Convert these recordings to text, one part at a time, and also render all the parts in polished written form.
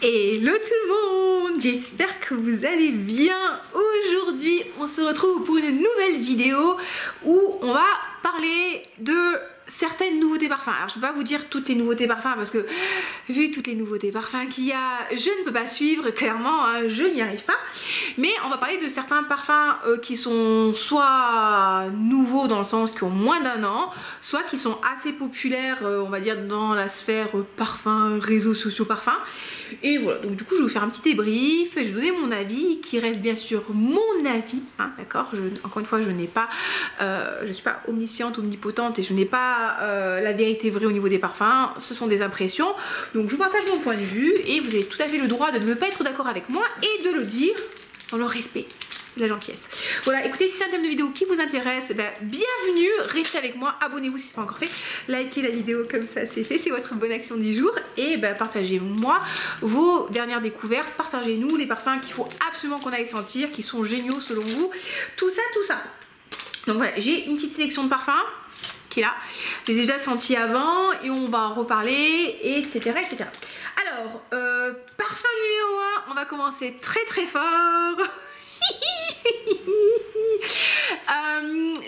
Hello tout le monde, j'espère que vous allez bien. Aujourd'hui on se retrouve pour une nouvelle vidéo où on va parler de certaines nouveautés parfums. Alors je ne vais pas vous dire toutes les nouveautés parfums parce que vu toutes les nouveautés parfums qu'il y a, je ne peux pas suivre, clairement, hein, je n'y arrive pas. Mais on va parler de certains parfums qui sont soit nouveaux dans le sens qui ont moins d'un an, soit qui sont assez populaires, on va dire dans la sphère parfum, réseaux sociaux parfums. Et voilà, donc du coup je vais vous faire un petit débrief, je vais vous donner mon avis qui reste bien sûr mon avis, hein, d'accord. Encore une fois, je n'ai pas, je suis pas omnisciente, omnipotente et je n'ai pas la vérité vraie au niveau des parfums, ce sont des impressions. Donc je vous partage mon point de vue et vous avez tout à fait le droit de ne pas être d'accord avec moi et de le dire dans le respect, la gentillesse. Voilà, écoutez, si c'est un thème de vidéo qui vous intéresse, ben, bienvenue, restez avec moi, abonnez-vous si ce n'est pas encore fait, likez la vidéo comme ça c'est fait, c'est votre bonne action du jour et ben, partagez-moi vos dernières découvertes, partagez-nous les parfums qu'il faut absolument qu'on aille sentir, qui sont géniaux selon vous, tout ça, tout ça. Donc voilà, j'ai une petite sélection de parfums qui est là, je les ai déjà sentis avant et on va en reparler, etc. etc. Alors, parfum numéro 1, on va commencer très très fort.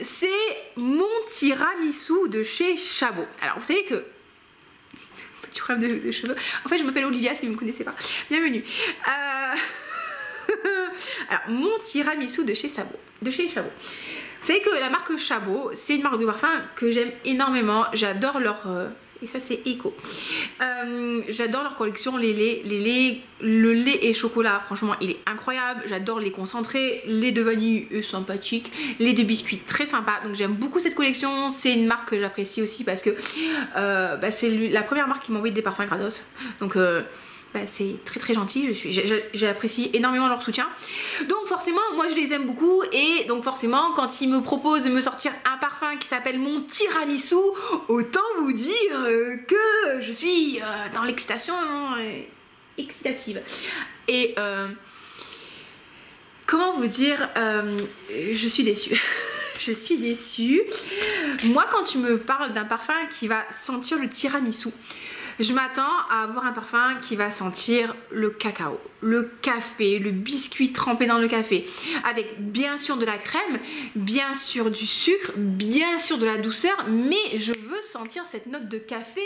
C'est mon tiramisu de chez Chabot. Alors vous savez que petit problème de cheveux. En fait je m'appelle Olivia si vous ne me connaissez pas. Bienvenue. Alors mon tiramisu de chez Chabot. Vous savez que la marque Chabot, c'est une marque de parfum que j'aime énormément. J'adore leur et ça c'est Eco. J'adore leur collection, le lait et chocolat, franchement il est incroyable. J'adore les concentrés, les de vanille sympathiques, les de biscuits très sympa. Donc j'aime beaucoup cette collection. C'est une marque que j'apprécie aussi parce que c'est la première marque qui m'a envoyé des parfums gratos. Donc c'est très très gentil, j'apprécie énormément leur soutien. Donc forcément moi je les aime beaucoup et donc forcément quand ils me proposent de me sortir un parfum qui s'appelle mon tiramisu, autant vous dire que je suis dans l'excitation excitative. Et comment vous dire, je suis déçue. Je suis déçue. Moi quand tu me parles d'un parfum qui va sentir le tiramisu, je m'attends à avoir un parfum qui va sentir le cacao, le café, le biscuit trempé dans le café, avec bien sûr de la crème, bien sûr du sucre, bien sûr de la douceur, mais je veux sentir cette note de café,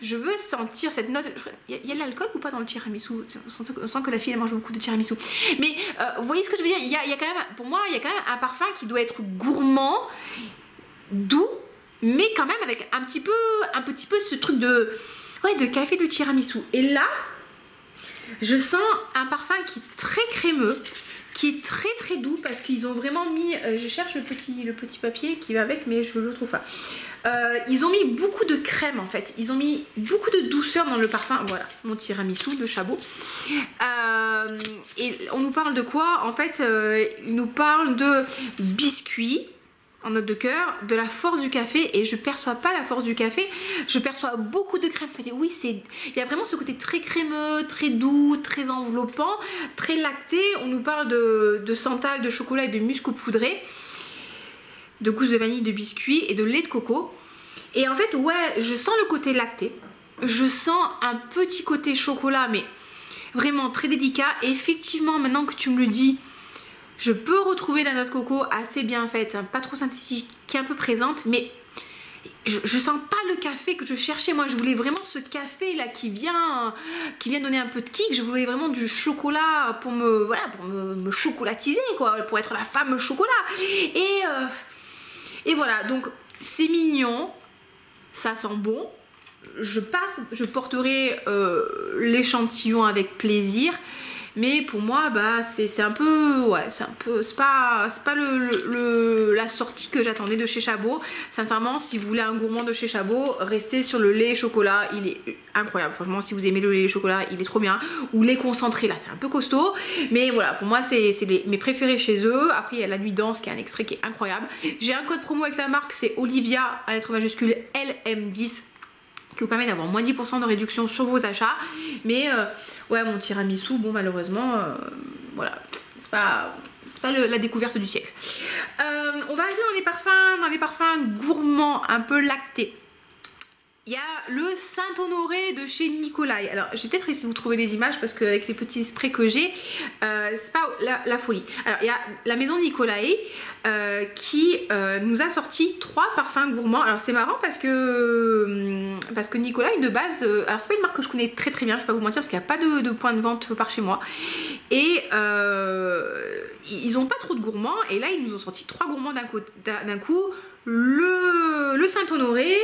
je veux sentir cette note... Il y a de l'alcool ou pas dans le tiramisu? On sent que la fille elle mange beaucoup de tiramisu. Mais vous voyez ce que je veux dire? Il y a quand même, pour moi, il y a quand même un parfum qui doit être gourmand, doux, mais quand même avec un petit peu ce truc de... Ouais, de café de tiramisu. Et là, je sens un parfum qui est très crémeux, qui est très très doux parce qu'ils ont vraiment mis... je cherche le petit papier qui va avec, mais je le trouve pas. Ils ont mis beaucoup de crème en fait. Ils ont mis beaucoup de douceur dans le parfum. Voilà, mon tiramisu de Chabot. Et on nous parle de quoi? En fait, ils nous parlent de biscuits en note de cœur, de la force du café, et je perçois pas la force du café, je perçois beaucoup de crème fouettée. Oui, il y a vraiment ce côté très crémeux, très doux, très enveloppant, très lacté. On nous parle de santal, de chocolat et de musc poudré, de gousse de vanille, de biscuits et de lait de coco. Et en fait, ouais, je sens le côté lacté, je sens un petit côté chocolat, mais vraiment très délicat. Et effectivement, maintenant que tu me le dis, je peux retrouver la note coco assez bien faite, hein, pas trop synthétique, qui est un peu présente, mais je sens pas le café que je cherchais. Moi je voulais vraiment ce café là qui vient donner un peu de kick. Je voulais vraiment du chocolat pour me chocolatiser quoi, pour être la femme chocolat. Et voilà, donc c'est mignon, ça sent bon. Je porterai l'échantillon avec plaisir. Mais pour moi, bah, c'est un peu, ouais, c'est pas la sortie que j'attendais de chez Chabot. Sincèrement, si vous voulez un gourmand de chez Chabot, restez sur le lait chocolat, il est incroyable. Franchement, si vous aimez le lait chocolat, il est trop bien. Ou lait concentré, là, c'est un peu costaud. Mais voilà, pour moi, c'est mes préférés chez eux. Après, il y a la nuit danse qui est un extrait qui est incroyable. J'ai un code promo avec la marque, c'est Olivia à lettre majuscule LM10. Qui vous permet d'avoir moins 10% de réduction sur vos achats. Mais ouais, mon tiramisu, bon malheureusement, voilà, c'est pas la découverte du siècle. On va rester dans les parfums gourmands, un peu lactés. il y a le Saint-Honoré de chez Nicolai. Alors, je vais peut-être essayer de vous trouver les images parce qu'avec les petits sprays que j'ai, c'est pas la folie. Alors, il y a la maison Nicolai qui nous a sorti 3 parfums gourmands. Alors, c'est marrant parce que Nicolai, de base, alors c'est pas une marque que je connais très bien, je vais pas vous mentir, parce qu'il n'y a pas de point de vente par chez moi. Et ils ont pas trop de gourmands. Et là, ils nous ont sorti 3 gourmands d'un coup. Le Saint-Honoré,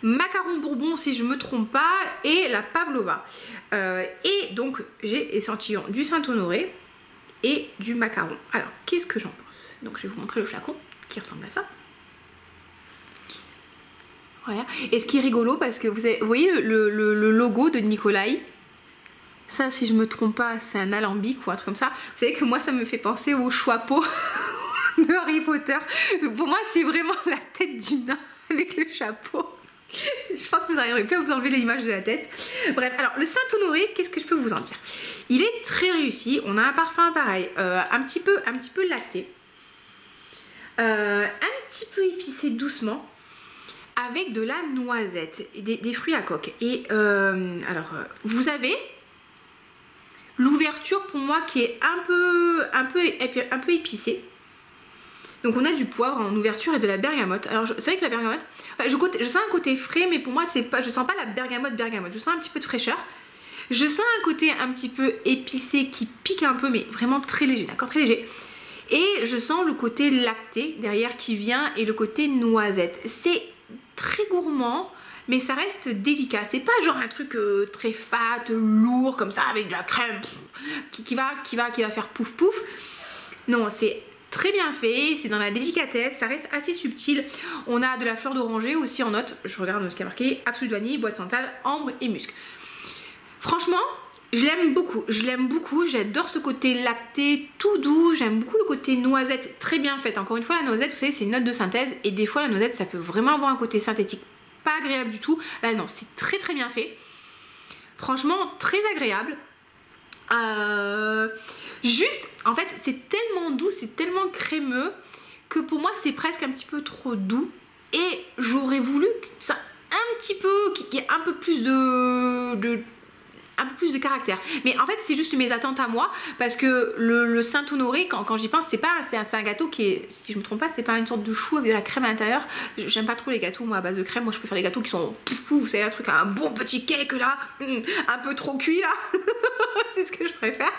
macaron bourbon si je me trompe pas, et la pavlova. Et donc j'ai échantillon du Saint-Honoré et du macaron. Alors qu'est-ce que j'en pense? Donc je vais vous montrer le flacon qui ressemble à ça. Voilà. Et ce qui est rigolo, parce que vous voyez le logo de Nicolai. Ça, si je me trompe pas, c'est un alambic ou un truc comme ça. Vous savez que moi, ça me fait penser au chapeau de Harry Potter. Pour moi, c'est vraiment la tête du nain avec le chapeau. Je pense que vous n'arriverez plus à vous enlever l'image de la tête. Bref, alors le Saint-Honoré, qu'est-ce que je peux vous en dire? Il est très réussi. On a un parfum pareil, un petit peu lacté, un petit peu épicé doucement, avec de la noisette et des fruits à coque. Et alors, vous avez l'ouverture pour moi qui est un peu épicée. Donc on a du poivre en ouverture et de la bergamote. Alors c'est vrai que la bergamote, je sens un côté frais, mais pour moi c'est pas, je sens pas la bergamote. Je sens un petit peu de fraîcheur. Je sens un côté un petit peu épicé qui pique un peu, mais vraiment très léger, d'accord, très léger. Et je sens le côté lacté derrière qui vient et le côté noisette. C'est très gourmand, mais ça reste délicat. C'est pas genre un truc très fat, lourd comme ça avec de la crème qui va faire pouf pouf. Non, c'est très bien fait, c'est dans la délicatesse, ça reste assez subtil. On a de la fleur d'oranger aussi en note. Je regarde ce qui a marqué: absolute vanille, boîte santal, ambre et musc. Franchement, je l'aime beaucoup, j'adore ce côté lacté tout doux, j'aime beaucoup le côté noisette très bien fait. Encore une fois, la noisette, vous savez, c'est une note de synthèse, et des fois la noisette, ça peut vraiment avoir un côté synthétique pas agréable du tout. Là non, c'est très bien fait. Franchement, très agréable. Juste, en fait, c'est tellement doux, c'est tellement crémeux que pour moi, c'est presque un petit peu trop doux. Et j'aurais voulu que ça un petit peu, qu'il y ait un peu plus un peu plus de caractère. Mais en fait, c'est juste mes attentes à moi, parce que le Saint-Honoré, quand j'y pense, c'est un gâteau qui est, si je me trompe pas, c'est pas une sorte de chou avec de la crème à l'intérieur. J'aime pas trop les gâteaux moi à base de crème. Moi je préfère les gâteaux qui sont pouf, vous savez, un truc, un bon petit cake là, un peu trop cuit là. C'est ce que je préfère.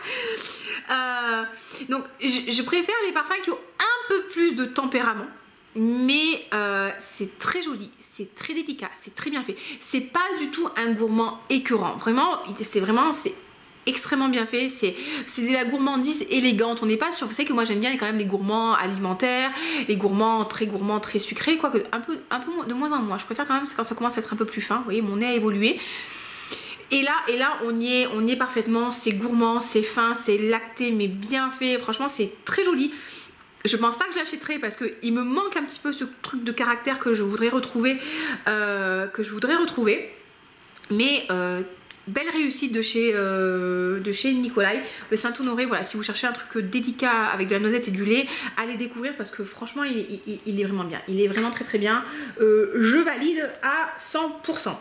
Donc je préfère les parfums qui ont un peu plus de tempérament. Mais c'est très joli, c'est très délicat, c'est très bien fait. C'est pas du tout un gourmand écœurant. Vraiment, c'est extrêmement bien fait. C'est de la gourmandise élégante. On n'est pas sur. Vous savez que moi j'aime bien quand même les gourmands alimentaires, les gourmands, très sucrés, quoique un peu de moins en moins. Je préfère quand même quand ça commence à être un peu plus fin. Vous voyez, mon nez a évolué. Et là, on y est parfaitement. C'est gourmand, c'est fin, c'est lacté, mais bien fait. Franchement, c'est très joli. Je pense pas que je l'achèterai parce qu'il me manque un petit peu ce truc de caractère que je voudrais retrouver. Mais belle réussite de chez Nicolai. Le Saint-Honoré, voilà, si vous cherchez un truc délicat avec de la noisette et du lait, allez découvrir parce que franchement, il est vraiment bien. Il est vraiment très bien. Je valide à 100%.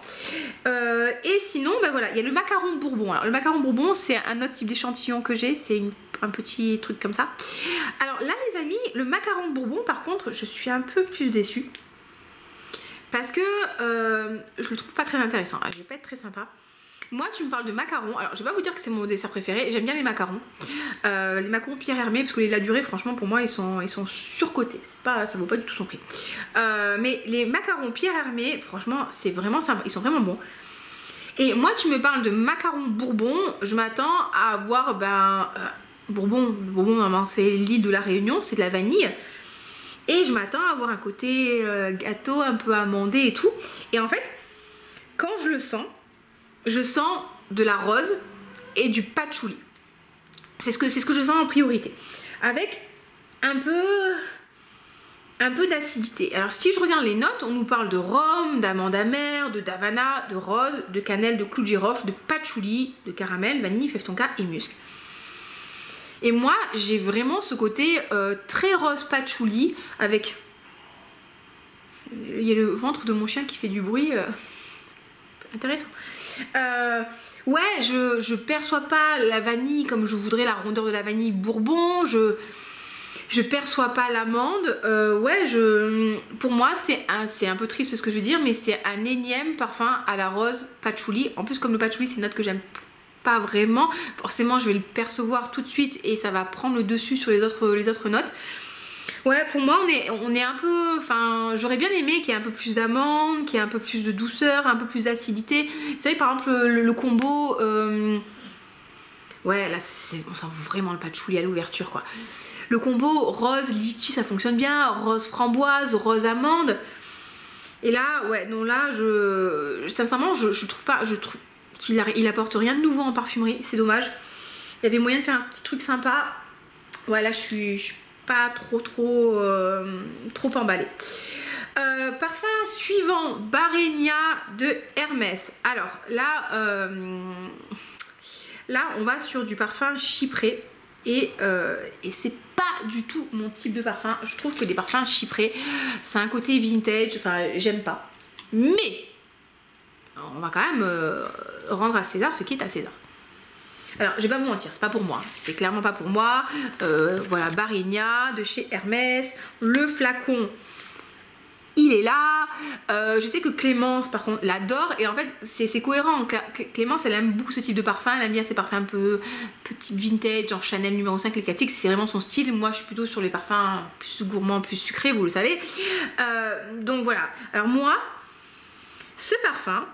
Et sinon, ben voilà, il y a le macaron bourbon. Alors, le macaron bourbon, c'est un autre type d'échantillon que j'ai. C'est un petit truc comme ça. Alors là, les amis, le macaron bourbon, par contre, je suis un peu plus déçue. Parce que je le trouve pas très intéressant. Je vais pas être très sympa. Moi, tu me parles de macarons. Alors, je vais pas vous dire que c'est mon dessert préféré. J'aime bien les macarons. Les macarons Pierre Hermé, parce que la durée, franchement, pour moi, ils sont surcotés. Ça vaut pas du tout son prix. Mais les macarons Pierre Hermé, franchement, c'est vraiment sympa. Ils sont vraiment bons. Et moi, tu me parles de macarons Bourbon. Je m'attends à avoir, Bourbon, c'est l'île de la Réunion, c'est de la vanille. Et je m'attends à avoir un côté gâteau un peu amandé et tout. Et en fait, quand je sens de la rose et du patchouli. C'est ce que je sens en priorité. Avec un peu d'acidité. Alors si je regarde les notes, on nous parle de rhum, d'amande amère, de davana, de rose, de cannelle, de clou de girofle, de patchouli, de caramel, vanille, fève tonka et musc. Et moi, j'ai vraiment ce côté très rose patchouli avec... Il y a le ventre de mon chien qui fait du bruit. intéressant. Ouais, je perçois pas la vanille comme je voudrais, la rondeur de la vanille bourbon. Je perçois pas l'amande. Ouais, pour moi, c'est un peu triste ce que je veux dire, mais c'est un énième parfum à la rose patchouli. En plus, comme le patchouli, c'est une note que j'aime pas vraiment. Forcément, je vais le percevoir tout de suite et ça va prendre le dessus sur les autres notes. Ouais, pour moi, on est un peu... Enfin, j'aurais bien aimé qu'il y ait un peu plus d'amande, qu'il y ait un peu plus de douceur, un peu plus d'acidité. Vous savez, par exemple, le combo... Ouais, là, on sent vraiment le patchouli à l'ouverture, quoi. Le combo rose litchi, ça fonctionne bien. Rose framboise, rose amande. Et là, ouais, non, là, sincèrement, je trouve pas... Je trouve qu'il apporte rien de nouveau en parfumerie. C'est dommage. Il y avait moyen de faire un petit truc sympa. Ouais, là, je suis pas trop emballée. Parfum suivant, Barenia de Hermès. Alors là, on va sur du parfum chypré et c'est pas du tout mon type de parfum. Je trouve que des parfums chyprés, c'est un côté vintage, enfin j'aime pas. Mais on va quand même rendre à César ce qui est à César. Alors, je vais pas vous mentir, c'est pas pour moi, c'est clairement pas pour moi. Voilà, Barenia de chez Hermès, le flacon, il est là. Je sais que Clémence, par contre, l'adore et en fait, c'est cohérent. Clémence, elle aime beaucoup ce type de parfum, elle aime bien ces parfums un peu petit vintage, genre Chanel numéro 5, les classiques, c'est vraiment son style. Moi, je suis plutôt sur les parfums plus gourmands, plus sucrés, vous le savez. Donc voilà. Alors moi, ce parfum,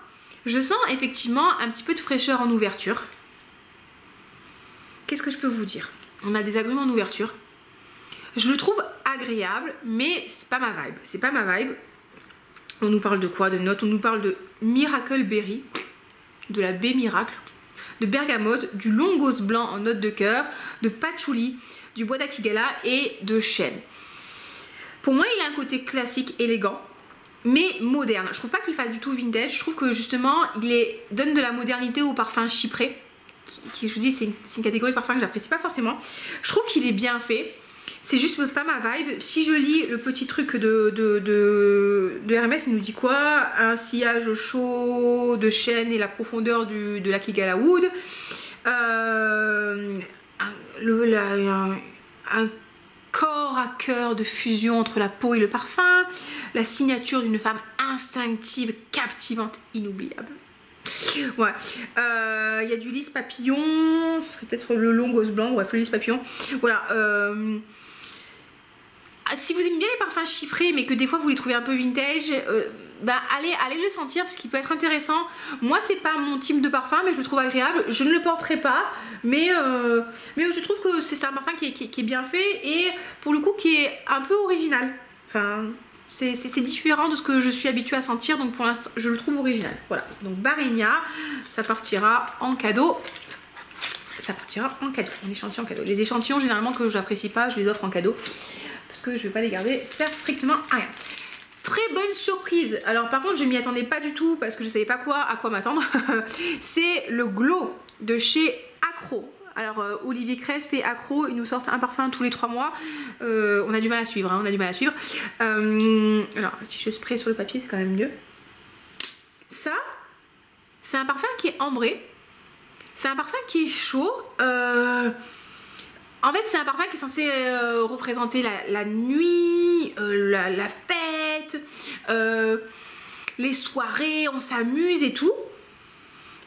je sens effectivement un petit peu de fraîcheur en ouverture. Qu'est-ce que je peux vous dire? On a des agrumes en ouverture. Je le trouve agréable, mais c'est pas ma vibe. C'est pas ma vibe. On nous parle de quoi? De notes. On nous parle de Miracle Berry, de la baie Miracle, de bergamote, du longos blanc en note de cœur, de patchouli, du bois d'Akigala et de chêne. Pour moi, il a un côté classique, élégant, mais moderne. Je trouve pas qu'il fasse du tout vintage. Je trouve que justement, donne de la modernité au parfum chypré. Qui, je vous dis, c'est une catégorie de parfum que j'apprécie pas forcément. Je trouve qu'il est bien fait. C'est juste pas ma vibe. Si je lis le petit truc de Hermès, il nous dit quoi? Un sillage chaud de chêne et la profondeur de l'Akigala Wood. Un corps à cœur de fusion entre la peau et le parfum. La signature d'une femme instinctive, captivante, inoubliable. Ouais, il y a du lys papillon, ce serait peut-être le longos blanc, bref, le lys papillon. Voilà. Si vous aimez bien les parfums chyprés, mais que des fois vous les trouvez un peu vintage, bah allez le sentir parce qu'il peut être intéressant. Moi, c'est pas mon type de parfum, mais je le trouve agréable. Je ne le porterai pas, mais je trouve que c'est un parfum qui est bien fait et pour le coup qui est un peu original. Enfin. C'est différent de ce que je suis habituée à sentir, donc pour l'instant je le trouve original. Voilà, donc Barenia, ça partira en cadeau. Ça partira en cadeau, en échantillon en cadeau. Les échantillons généralement que j'apprécie pas, je les offre en cadeau parce que je vais pas les garder, servent strictement à rien. Très bonne surprise. Alors par contre je m'y attendais pas du tout parce que je savais pas à quoi m'attendre. C'est le Glow de chez Acro. Alors Olivier Cresp et Acro, ils nous sortent un parfum tous les 3 mois. On a du mal à suivre, hein, on a du mal à suivre. Alors si je spray sur le papier, c'est quand même mieux. Ça, c'est un parfum qui est ambré. C'est un parfum qui est chaud. En fait, c'est un parfum qui est censé représenter la nuit, la fête, les soirées, on s'amuse et tout.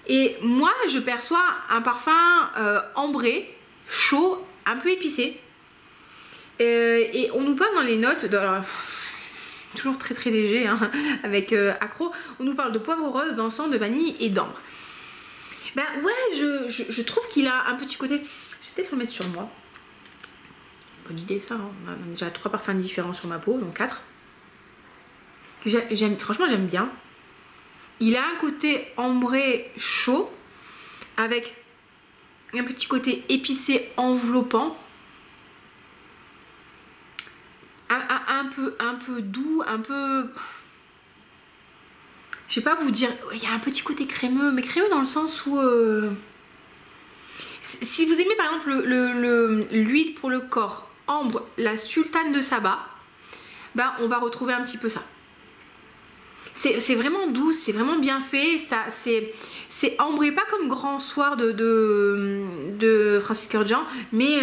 Et moi, je perçois un parfum ambré, chaud, un peu épicé. Et on nous parle dans les notes, alors, toujours très très léger hein, avec Acro, on nous parle de poivre rose, d'encens, de vanille et d'ambre. Ben ouais, je trouve qu'il a un petit côté... Je vais peut-être le mettre sur moi. Bonne idée ça, hein. On a déjà 3 parfums différents sur ma peau, donc 4. Franchement, j'aime bien. Il a un côté ambré chaud avec un petit côté épicé enveloppant, un peu doux, un peu... Je sais pas vous dire, il y a un petit côté crémeux, mais crémeux dans le sens où... Si vous aimez par exemple l'huile pour le corps, ambre, la sultane de Saba, ben on va retrouver un petit peu ça. C'est vraiment doux, c'est vraiment bien fait. C'est ambré, pas comme Grand Soir de Francis Kurkdjian, mais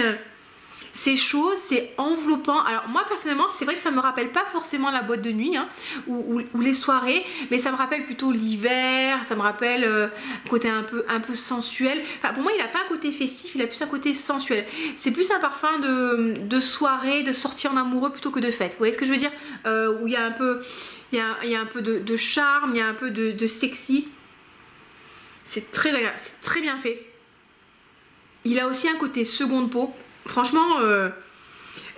c'est chaud, c'est enveloppant. Alors moi personnellement, c'est vrai que ça me rappelle pas forcément la boîte de nuit hein, ou les soirées, mais ça me rappelle plutôt l'hiver, ça me rappelle un côté un peu sensuel. Enfin pour moi il a pas un côté festif, il a plus un côté sensuel. C'est plus un parfum de soirée, de sortie en amoureux plutôt que de fête. Vous voyez ce que je veux dire, où il y a un peu, il y a un peu de charme, il y a un peu de sexy. C'est très agréable, c'est très bien fait. Il a aussi un côté seconde peau. Franchement,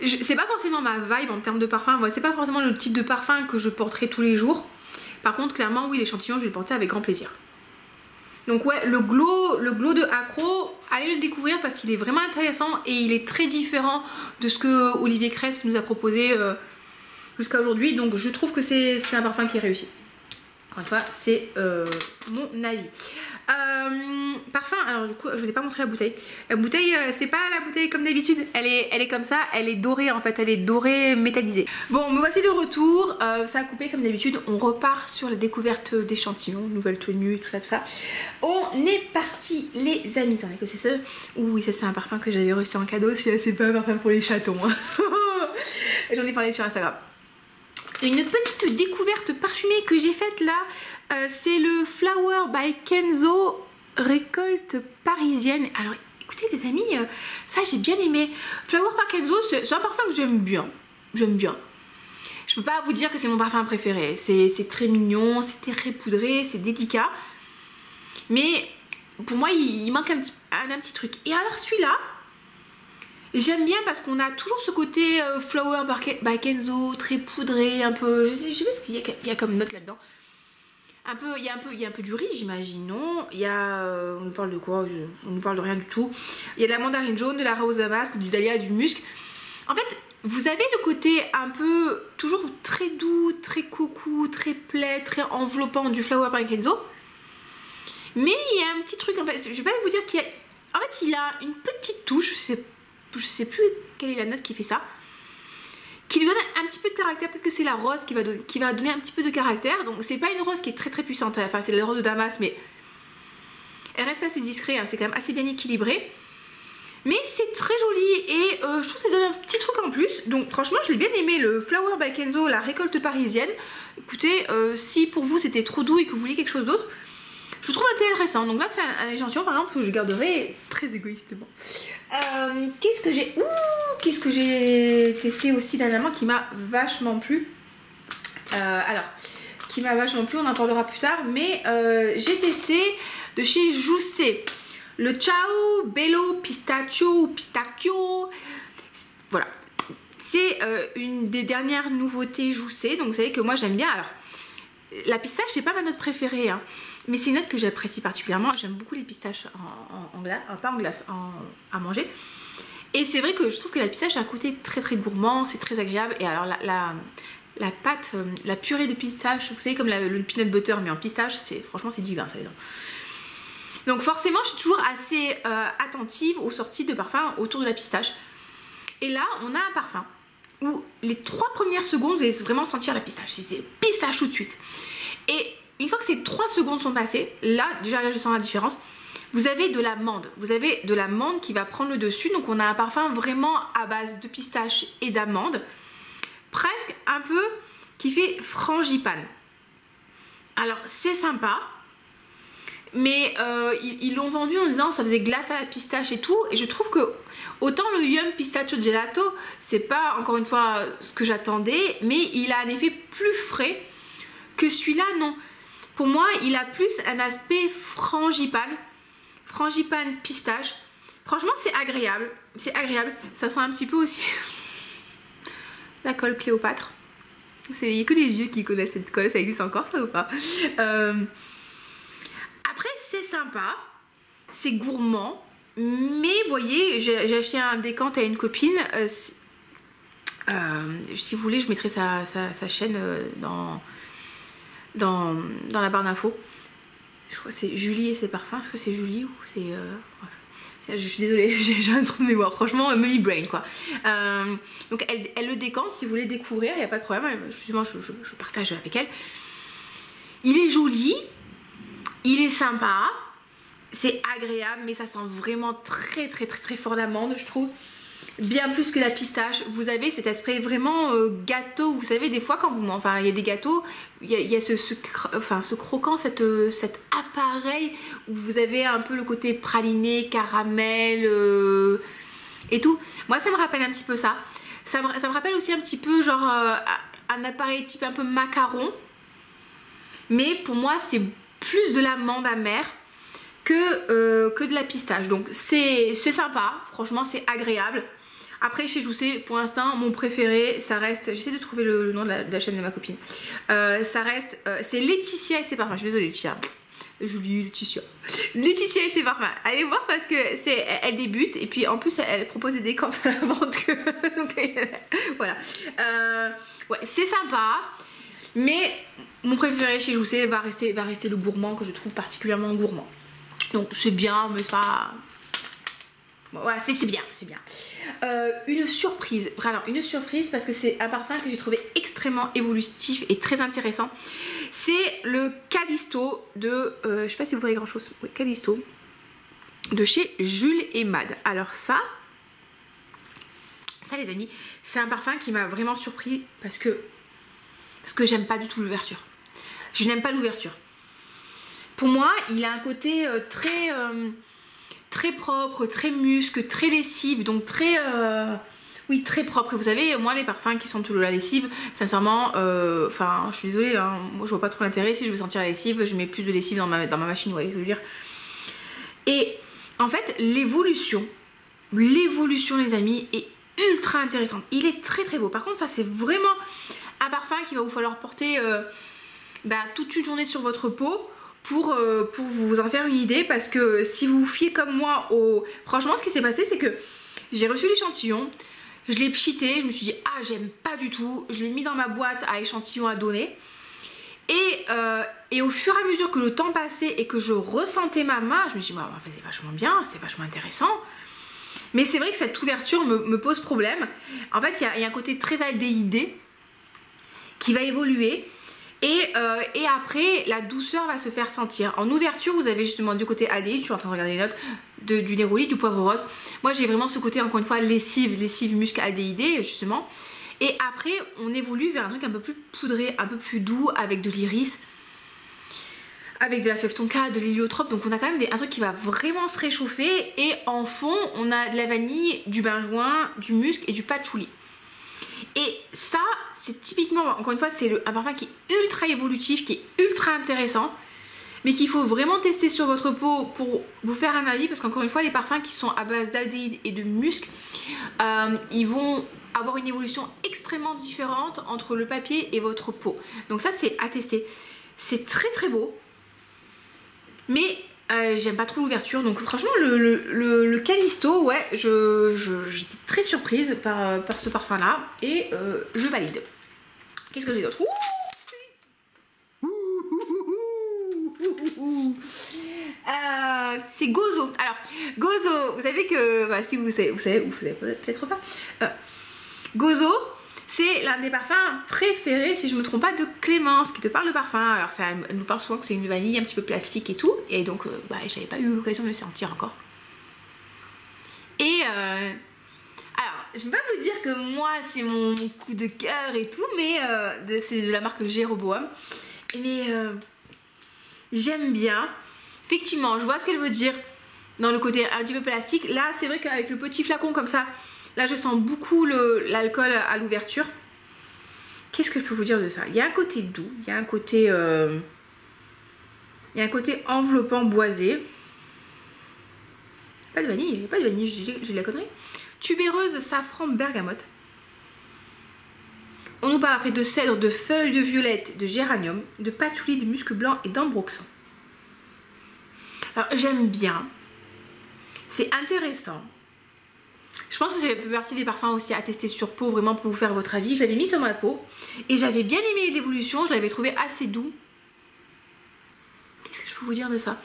c'est pas forcément ma vibe en termes de parfum. C'est pas forcément le type de parfum que je porterai tous les jours. Par contre, clairement, oui, l'échantillon, je vais le porter avec grand plaisir. Donc ouais, le glow de Acro, allez le découvrir parce qu'il est vraiment intéressant et il est très différent de ce que Olivier Cresp nous a proposé jusqu'à aujourd'hui. Donc je trouve que c'est un parfum qui est réussi. Encore une fois, c'est mon avis. Parfum, alors du coup je vous ai pas montré la bouteille. La bouteille, c'est pas la bouteille comme d'habitude, elle est comme ça, elle est dorée en fait, elle est dorée métallisée. Bon, me voici de retour, ça a coupé comme d'habitude, on repart sur la découverte d'échantillons, nouvelle tenue, tout ça, tout ça. On est parti les amis, que c'est ça. Oui, ça c'est un parfum que j'avais reçu en cadeau, c'est pas un parfum pour les chatons. Hein. J'en ai parlé sur Instagram. Une petite découverte parfumée que j'ai faite là, c'est le Flower by Kenzo récolte parisienne. Alors écoutez les amis, ça j'ai bien aimé. Flower by Kenzo, c'est un parfum que j'aime bien. J'aime bien. Je peux pas vous dire que c'est mon parfum préféré. C'est très mignon, c'est très poudré, c'est délicat. Mais pour moi il manque un petit truc. Et alors celui-là, j'aime bien parce qu'on a toujours ce côté Flower by Kenzo, très poudré, un peu. Je sais pas ce qu'il y a comme note là-dedans. Il y a un peu du riz, j'imagine, non? Il y a. On nous parle de quoi? On nous parle de rien du tout. Il y a de la mandarine jaune, de la rose damasque, du dahlia, du musc. En fait, vous avez le côté un peu. Toujours très doux, très coucou, très plaid, très enveloppant du Flower by Kenzo. Mais il y a un petit truc, en fait. Je vais pas vous dire qu'il y a. En fait, il a une petite touche, je sais plus quelle est la note qui fait ça, qui lui donne un petit peu de caractère. Peut-être que c'est la rose qui va donner un petit peu de caractère. Donc c'est pas une rose qui est très puissante, enfin c'est la rose de Damas, mais elle reste assez discrète, hein. C'est quand même assez bien équilibré, mais c'est très joli et je trouve que ça donne un petit truc en plus. Donc franchement je l'ai bien aimé, le Flower by Kenzo, la récolte parisienne. Écoutez, si pour vous c'était trop doux et que vous vouliez quelque chose d'autre, je trouve intéressant. Donc là c'est un échantillon par exemple que je garderai très égoïstement. Qu'est-ce que j'ai testé aussi dernièrement qui m'a vachement plu. Qui m'a vachement plu, on en parlera plus tard, mais j'ai testé de chez Joussé le Ciao Bello Pistachio. Voilà, c'est une des dernières nouveautés Joussé. Donc vous savez que moi j'aime bien. Alors la pistache c'est pas ma note préférée hein, mais c'est une note que j'apprécie particulièrement. J'aime beaucoup les pistaches en glace, pas en glace, à manger. Et c'est vrai que je trouve que la pistache a un côté très gourmand, c'est très agréable. Et alors la pâte, la purée de pistache, vous savez comme le peanut butter mais en pistache, franchement c'est divin ça. Donc forcément je suis toujours assez attentive aux sorties de parfums autour de la pistache. Et là on a un parfum où les 3 premières secondes vous allez vraiment sentir la pistache. C'est pistache tout de suite. Et une fois que ces 3 secondes sont passées, là je sens la différence. Vous avez de l'amande. Vous avez de l'amande qui va prendre le dessus. Donc on a un parfum vraiment à base de pistache et d'amande. Presque un peu qui fait frangipane. Alors c'est sympa. Mais ils l'ont vendu en disant ça faisait glace à la pistache et tout. Et je trouve que autant le Yum Pistachio Gelato, c'est pas encore une fois ce que j'attendais, mais il a un effet plus frais que celui-là, non. Pour moi, il a plus un aspect frangipane. Frangipane pistache. Franchement, c'est agréable. C'est agréable. Ça sent un petit peu aussi la colle Cléopâtre. Il n'y a que les vieux qui connaissent cette colle. Ça existe encore, ça ou pas? Après c'est sympa, c'est gourmand, mais vous voyez j'ai acheté un décante à une copine, si vous voulez je mettrai sa chaîne dans la barre d'infos. Je crois que c'est Julie et ses parfums, est-ce que c'est Julie ou c'est... Je suis désolée, j'ai un trou de mémoire, franchement Mummy Brain quoi. Donc elle le décante, si vous voulez découvrir, il n'y a pas de problème, justement je partage avec elle. Il est joli, il est sympa, c'est agréable, mais ça sent vraiment très fort l'amande, je trouve. Bien plus que la pistache. Vous avez cet aspect vraiment gâteau. Vous savez, des fois quand vous... Enfin, il y a des gâteaux, il y a ce croquant, cet appareil où vous avez un peu le côté praliné, caramel et tout. Moi, ça me rappelle un petit peu ça. Ça me rappelle aussi un petit peu genre un appareil type un peu macaron. Mais pour moi, c'est plus de l'amande amère que de la pistache. Donc c'est sympa, franchement c'est agréable. Après chez Joussé, pour l'instant mon préféré ça reste, j'essaie de trouver le nom de la chaîne de ma copine, ça reste, c'est Laetitia et ses parfums. Je suis désolée Laetitia, Julie, Laetitia et ses parfums, allez voir parce que elle débute et puis en plus elle propose des décomptes à la vente donc voilà, ouais c'est sympa. Mais mon préféré chez Joussé va rester le gourmand, que je trouve particulièrement gourmand. Donc c'est bien, mais c'est pas... Bon, voilà, c'est bien, c'est bien. Une surprise, vraiment une surprise parce que c'est un parfum que j'ai trouvé extrêmement évolutif et très intéressant. C'est le Callisto de... je sais pas si vous voyez grand chose. Oui, Callisto. De chez Jules et Mad. Alors ça les amis, c'est un parfum qui m'a vraiment surpris parce que j'aime pas du tout l'ouverture. Je n'aime pas l'ouverture. Pour moi, il a un côté très propre, très musc, très lessive, donc très propre. Vous savez, moi les parfums qui sentent la lessive, sincèrement, enfin, je suis désolée, hein, moi je vois pas trop l'intérêt. Si je veux sentir la lessive, je mets plus de lessive dans ma machine, vous voyez ce que je veux dire. Et en fait, l'évolution les amis, est ultra intéressante. Il est très beau. Par contre, ça c'est vraiment un parfum qu'il va vous falloir porter toute une journée sur votre peau pour vous en faire une idée, parce que si vous vous fiez comme moi au... Franchement, ce qui s'est passé, c'est que j'ai reçu l'échantillon, je l'ai pchité, je me suis dit ah j'aime pas du tout, je l'ai mis dans ma boîte à échantillons à donner et au fur et à mesure que le temps passait et que je ressentais ma main, je me suis dit bah, en fait, c'est vachement bien, c'est vachement intéressant. Mais c'est vrai que cette ouverture me pose problème. En fait, il y a un côté très aldéhyde qui va évoluer. Et après, la douceur va se faire sentir. En ouverture, vous avez justement du côté aldéhyde, je suis en train de regarder les notes, du néroli, du poivre rose. Moi, j'ai vraiment ce côté, encore une fois, lessive musc aldéhyde, justement. Et après, on évolue vers un truc un peu plus poudré, un peu plus doux, avec de l'iris, avec de la fève tonka, de l'héliotrope. Donc on a quand même un truc qui va vraiment se réchauffer. Et en fond, on a de la vanille, du benjoin, du musc et du patchouli. Et ça, c'est typiquement, encore une fois, c'est un parfum qui est ultra évolutif, qui est ultra intéressant, mais qu'il faut vraiment tester sur votre peau pour vous faire un avis, parce qu'encore une fois, les parfums qui sont à base d'aldéhyde et de musc, ils vont avoir une évolution extrêmement différente entre le papier et votre peau. Donc ça, c'est à tester. C'est très beau, mais j'aime pas trop l'ouverture. Donc franchement, le Callisto, ouais, j'étais très surprise par ce parfum là, et je valide. Qu'est-ce que j'ai d'autre? C'est Gozo. Alors Gozo, vous savez que si vous savez peut-être pas, Gozo, c'est l'un des parfums préférés, si je me trompe pas, de Clémence, qui te parle de parfum. Alors ça, elle nous parle souvent que c'est une vanille un petit peu plastique et tout, et donc j'avais pas eu l'occasion de le sentir encore. Et alors, je vais pas vous dire que moi c'est mon coup de cœur et tout, mais c'est de la marque Jéroboam. Mais j'aime bien. Effectivement, je vois ce qu'elle veut dire dans le côté un petit peu plastique. Là, c'est vrai qu'avec le petit flacon comme ça, là je sens beaucoup l'alcool à l'ouverture. Qu'est-ce que je peux vous dire de ça? Il y a un côté doux, il y a un côté enveloppant, boisé. Pas de vanille, j'ai de la connerie. Tubéreuse, safran, bergamote. On nous parle après de cèdre, de feuilles de violette, de géranium, de patchouli, de musc blanc et d'ambroxan. Alors j'aime bien, c'est intéressant. Je pense que c'est la partie des parfums aussi à tester sur peau, vraiment pour vous faire votre avis. Je l'avais mis sur ma peau et j'avais bien aimé l'évolution, je l'avais trouvé assez doux. Qu'est-ce que je peux vous dire de ça?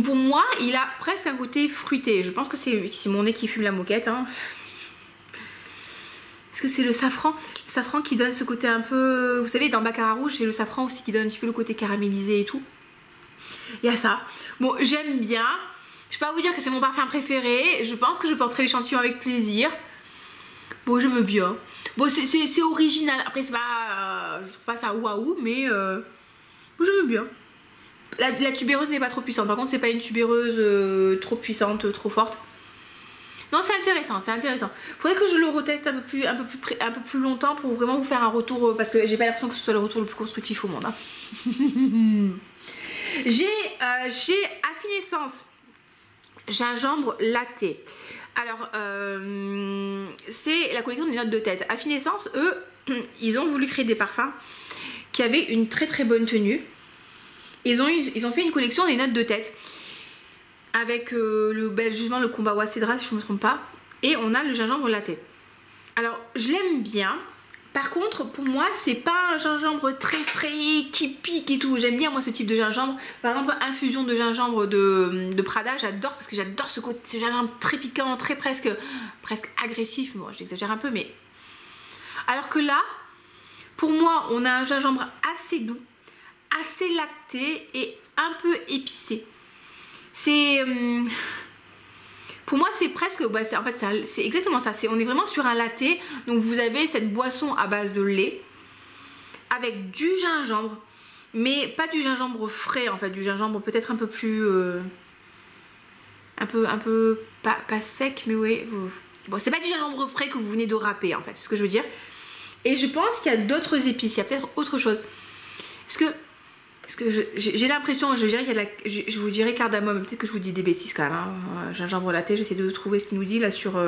Pour moi, il a presque un côté fruité. Je pense que c'est mon nez qui fume la moquette. Hein. Qu'est-ce que c'est le safran qui donne ce côté un peu, vous savez, dans Baccarat rouge, c'est le safran aussi qui donne un petit peu le côté caramélisé et tout. Il y a ça. Bon, j'aime bien. Je peux pas vous dire que c'est mon parfum préféré. Je pense que je porterai l'échantillon avec plaisir. Bon, j'aime bien. Bon, c'est original. Après, c'est pas, je trouve pas ça waouh, mais j'aime bien. La tubéreuse n'est pas trop puissante. Par contre, c'est pas une tubéreuse trop puissante, trop forte. Non, c'est intéressant, c'est intéressant. Faudrait que je le reteste un peu plus longtemps pour vraiment vous faire un retour, parce que j'ai pas l'impression que ce soit le retour le plus constructif au monde. Hein. J'ai Affinessence gingembre latte. Alors, c'est la collection des notes de tête. Affinessence, eux, ils ont voulu créer des parfums qui avaient une très très bonne tenue. Ils ont fait une collection des notes de tête avec justement le Combat Cédra, si je ne me trompe pas, et on a le gingembre latte. Alors, je l'aime bien. Par contre, pour moi, c'est pas un gingembre très frais, qui pique et tout. J'aime bien, moi, ce type de gingembre. Par exemple, infusion de gingembre de Prada, j'adore, parce que j'adore ce gingembre très piquant, très presque agressif. Bon, j'exagère un peu, mais... Alors que là, pour moi, on a un gingembre assez doux, assez lacté et un peu épicé. C'est... Pour moi, c'est presque... Bah, en fait, c'est exactement ça. On est vraiment sur un latte. Donc, vous avez cette boisson à base de lait avec du gingembre. Mais pas du gingembre frais, en fait. Du gingembre peut-être un peu plus... pas sec, mais oui. Bon, c'est pas du gingembre frais que vous venez de râper, en fait. C'est ce que je veux dire. Et je pense qu'il y a d'autres épices. Il y a peut-être autre chose. Parce que j'ai l'impression, je vous dirais cardamome, peut-être que je vous dis des bêtises quand même, hein. Gingembre latte, j'essaie de trouver ce qu'il nous dit là sur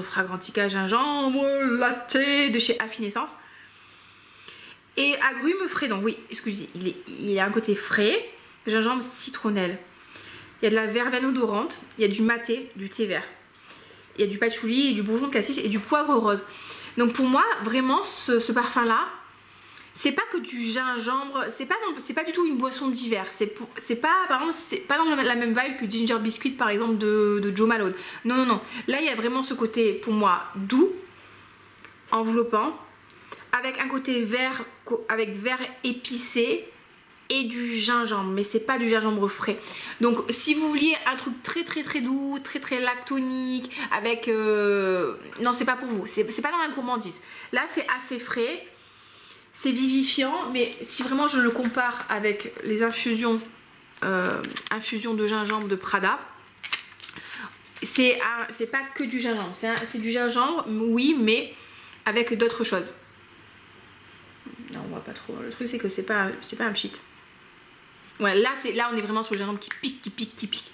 Fragrantica, gingembre latte de chez Affinessence. Et agrumes frais, donc oui, excusez, il a un côté frais, gingembre citronnelle. Il y a de la verveine odorante, il y a du maté, du thé vert. Il y a du patchouli, et du bourgeon de cassis et du poivre rose. Donc pour moi, vraiment, ce parfum-là, c'est pas que du gingembre, c'est pas du tout une boisson d'hiver. C'est pas dans la même vibe que Ginger Biscuit par exemple de Joe Malone. Non, non, non. Là, il y a vraiment ce côté, pour moi, doux, enveloppant, avec un côté vert, avec vert épicé et du gingembre. Mais c'est pas du gingembre frais. Donc, si vous vouliez un truc très très très doux, très très lactonique, avec... Non, c'est pas pour vous. C'est pas dans la gourmandise. Là, c'est assez frais. C'est vivifiant, mais si vraiment je le compare avec les infusions de gingembre de Prada, c'est pas que du gingembre, c'est du gingembre, oui, mais avec d'autres choses. Non, on voit pas trop. Le truc, c'est que c'est pas un pchit. Ouais, là on est vraiment sur le gingembre qui pique, qui pique, qui pique.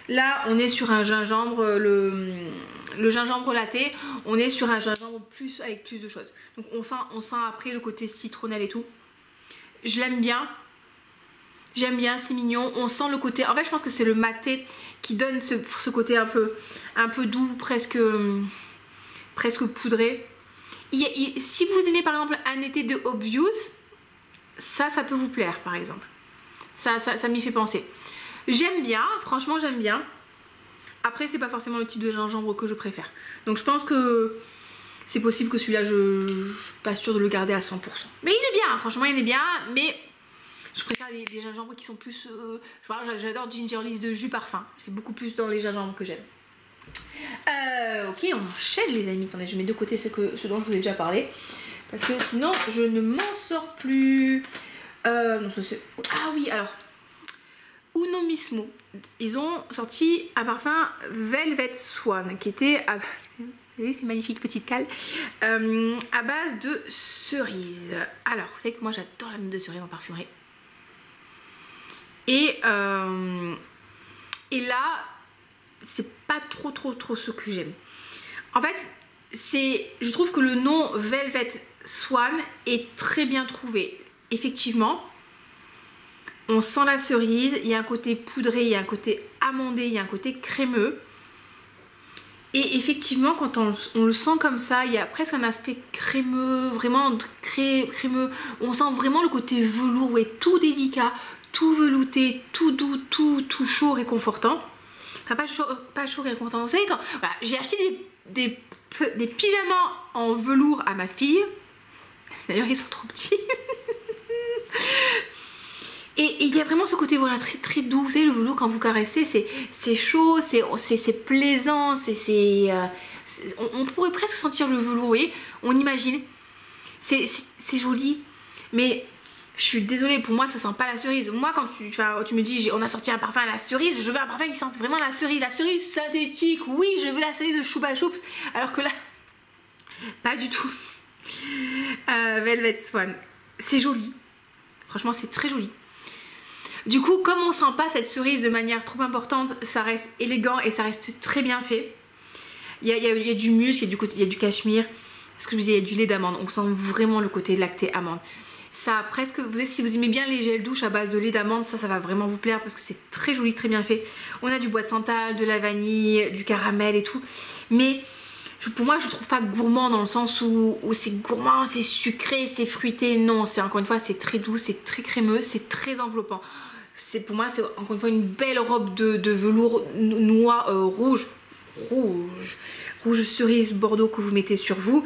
Là, on est sur un gingembre, le gingembre latte, on est sur un gingembre avec plus de choses. Donc on sent après le côté citronnelle et tout. Je l'aime bien. J'aime bien, c'est mignon. On sent le côté... En fait, je pense que c'est le maté qui donne ce côté un peu doux, presque poudré. Si vous aimez par exemple un été de Obvious, ça peut vous plaire par exemple. Ça m'y fait penser. J'aime bien, franchement j'aime bien. Après c'est pas forcément le type de gingembre que je préfère. Donc je pense que c'est possible que celui-là je suis pas sûre de le garder à 100%. Mais il est bien, franchement il est bien. Mais je préfère des gingembres qui sont plus... j'adore Gingerly's de jus parfum. C'est beaucoup plus dans les gingembres que j'aime. Ok, on enchaîne les amis. Attendez, je mets de côté ce dont je vous ai déjà parlé. Parce que sinon je ne m'en sors plus. Ah oui, alors... Uno Mismo, ils ont sorti un parfum Velvet Swan qui était, vous voyez, c'est magnifique petite cale, à base de cerise. Alors vous savez que moi j'adore la note de cerise en parfumerie. Et là c'est pas trop ce que j'aime. En fait je trouve que le nom Velvet Swan est très bien trouvé. Effectivement, on sent la cerise, il y a un côté poudré, il y a un côté amandé, il y a un côté crémeux. Et effectivement, quand on le sent comme ça, il y a presque un aspect crémeux, vraiment crémeux. On sent vraiment le côté velours, ouais, tout délicat, tout velouté, tout doux, tout chaud réconfortant. Enfin, pas chaud réconfortant. Vous savez, quand voilà, j'ai acheté des des pyjamas en velours à ma fille. D'ailleurs, ils sont trop petits. Et il y a vraiment ce côté voilà, très très doux. Vous savez, le velours, quand vous caressez, c'est chaud, c'est plaisant. On pourrait presque sentir le velours, vous voyez, on imagine. C'est joli. Mais je suis désolée, pour moi, ça sent pas la cerise. Moi, quand tu me dis, on a sorti un parfum à la cerise, je veux un parfum qui sente vraiment la cerise. La cerise synthétique, oui, je veux la cerise de Choupa Choups. Alors que là, pas du tout. Velvet Swan. C'est joli. Franchement, c'est très joli. Du coup, comme on sent pas cette cerise de manière trop importante, ça reste élégant et ça reste très bien fait. Il y a du musc, il y a du cachemire. Parce que je vous disais, il y a du lait d'amande. On sent vraiment le côté lacté amande. Ça presque, vous savez, si vous aimez bien les gels douche à base de lait d'amande, ça va vraiment vous plaire parce que c'est très joli, très bien fait. On a du bois de santal, de la vanille, du caramel et tout. Mais pour moi, je ne trouve pas gourmand dans le sens où c'est gourmand, c'est sucré, c'est fruité. Non, c'est encore une fois, c'est très doux, c'est très crémeux, c'est très enveloppant. Pour moi, c'est encore une fois une belle robe de velours noir, rouge cerise bordeaux que vous mettez sur vous,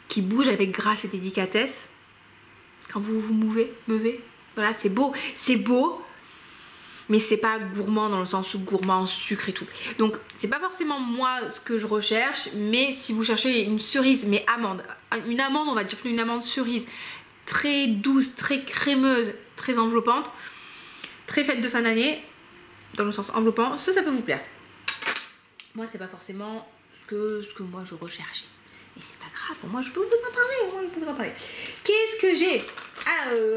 qui bouge avec grâce et délicatesse. Quand vous vous meuvez, voilà, c'est beau, mais c'est pas gourmand dans le sens où gourmand, sucre et tout. Donc c'est pas forcément moi ce que je recherche, mais si vous cherchez une cerise, mais amande, une amande, on va dire une amande cerise, très douce, très crémeuse, très enveloppante, très fête de fin d'année, dans le sens enveloppant, ça peut vous plaire. Moi c'est pas forcément ce que moi je recherche. Mais c'est pas grave, moi je peux vous en parler. Qu'est-ce que j'ai?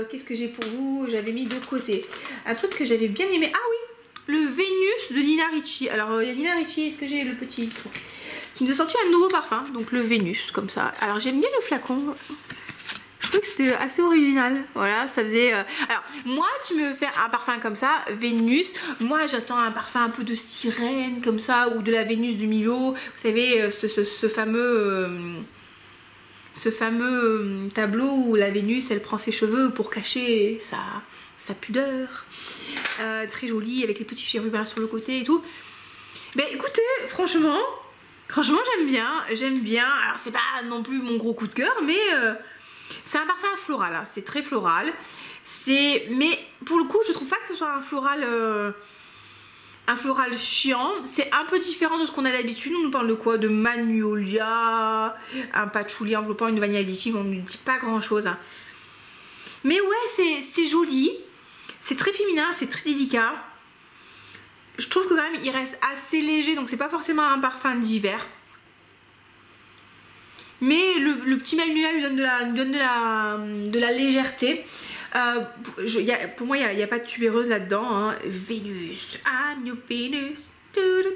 Qu'est-ce que j'ai pour vous? J'avais mis de côté un truc que j'avais bien aimé. Ah oui, le Vénus de Nina Ricci. Alors il y a Nina Ricci, est-ce que j'ai le petit qui nous a sorti un nouveau parfum, donc le Vénus, comme ça. Alors j'aime bien le flacon. Je trouve que c'était assez original. Voilà, ça faisait... Alors, moi, tu me fais un parfum comme ça, Vénus. Moi, j'attends un parfum un peu de sirène, comme ça, ou de la Vénus du Milo. Vous savez, ce fameux tableau où la Vénus, elle prend ses cheveux pour cacher sa pudeur. Très joli, avec les petits chérubins sur le côté et tout. Ben, écoutez, franchement, j'aime bien. Alors, c'est pas non plus mon gros coup de cœur, mais... c'est un parfum floral, hein. C'est très floral. Mais pour le coup, je trouve pas que ce soit un floral chiant. C'est un peu différent de ce qu'on a d'habitude. On nous parle de quoi? De magnolia, un patchouli enveloppant, une vanille additive. On ne nous dit pas grand chose, hein. Mais ouais, c'est joli. C'est très féminin, c'est très délicat. Je trouve que quand même il reste assez léger, donc c'est pas forcément un parfum d'hiver. Mais le petit magnolia lui donne de la légèreté. Pour moi, il n'y a pas de tubéreuse là-dedans, hein. Vénus, I'm your Venus. J'ai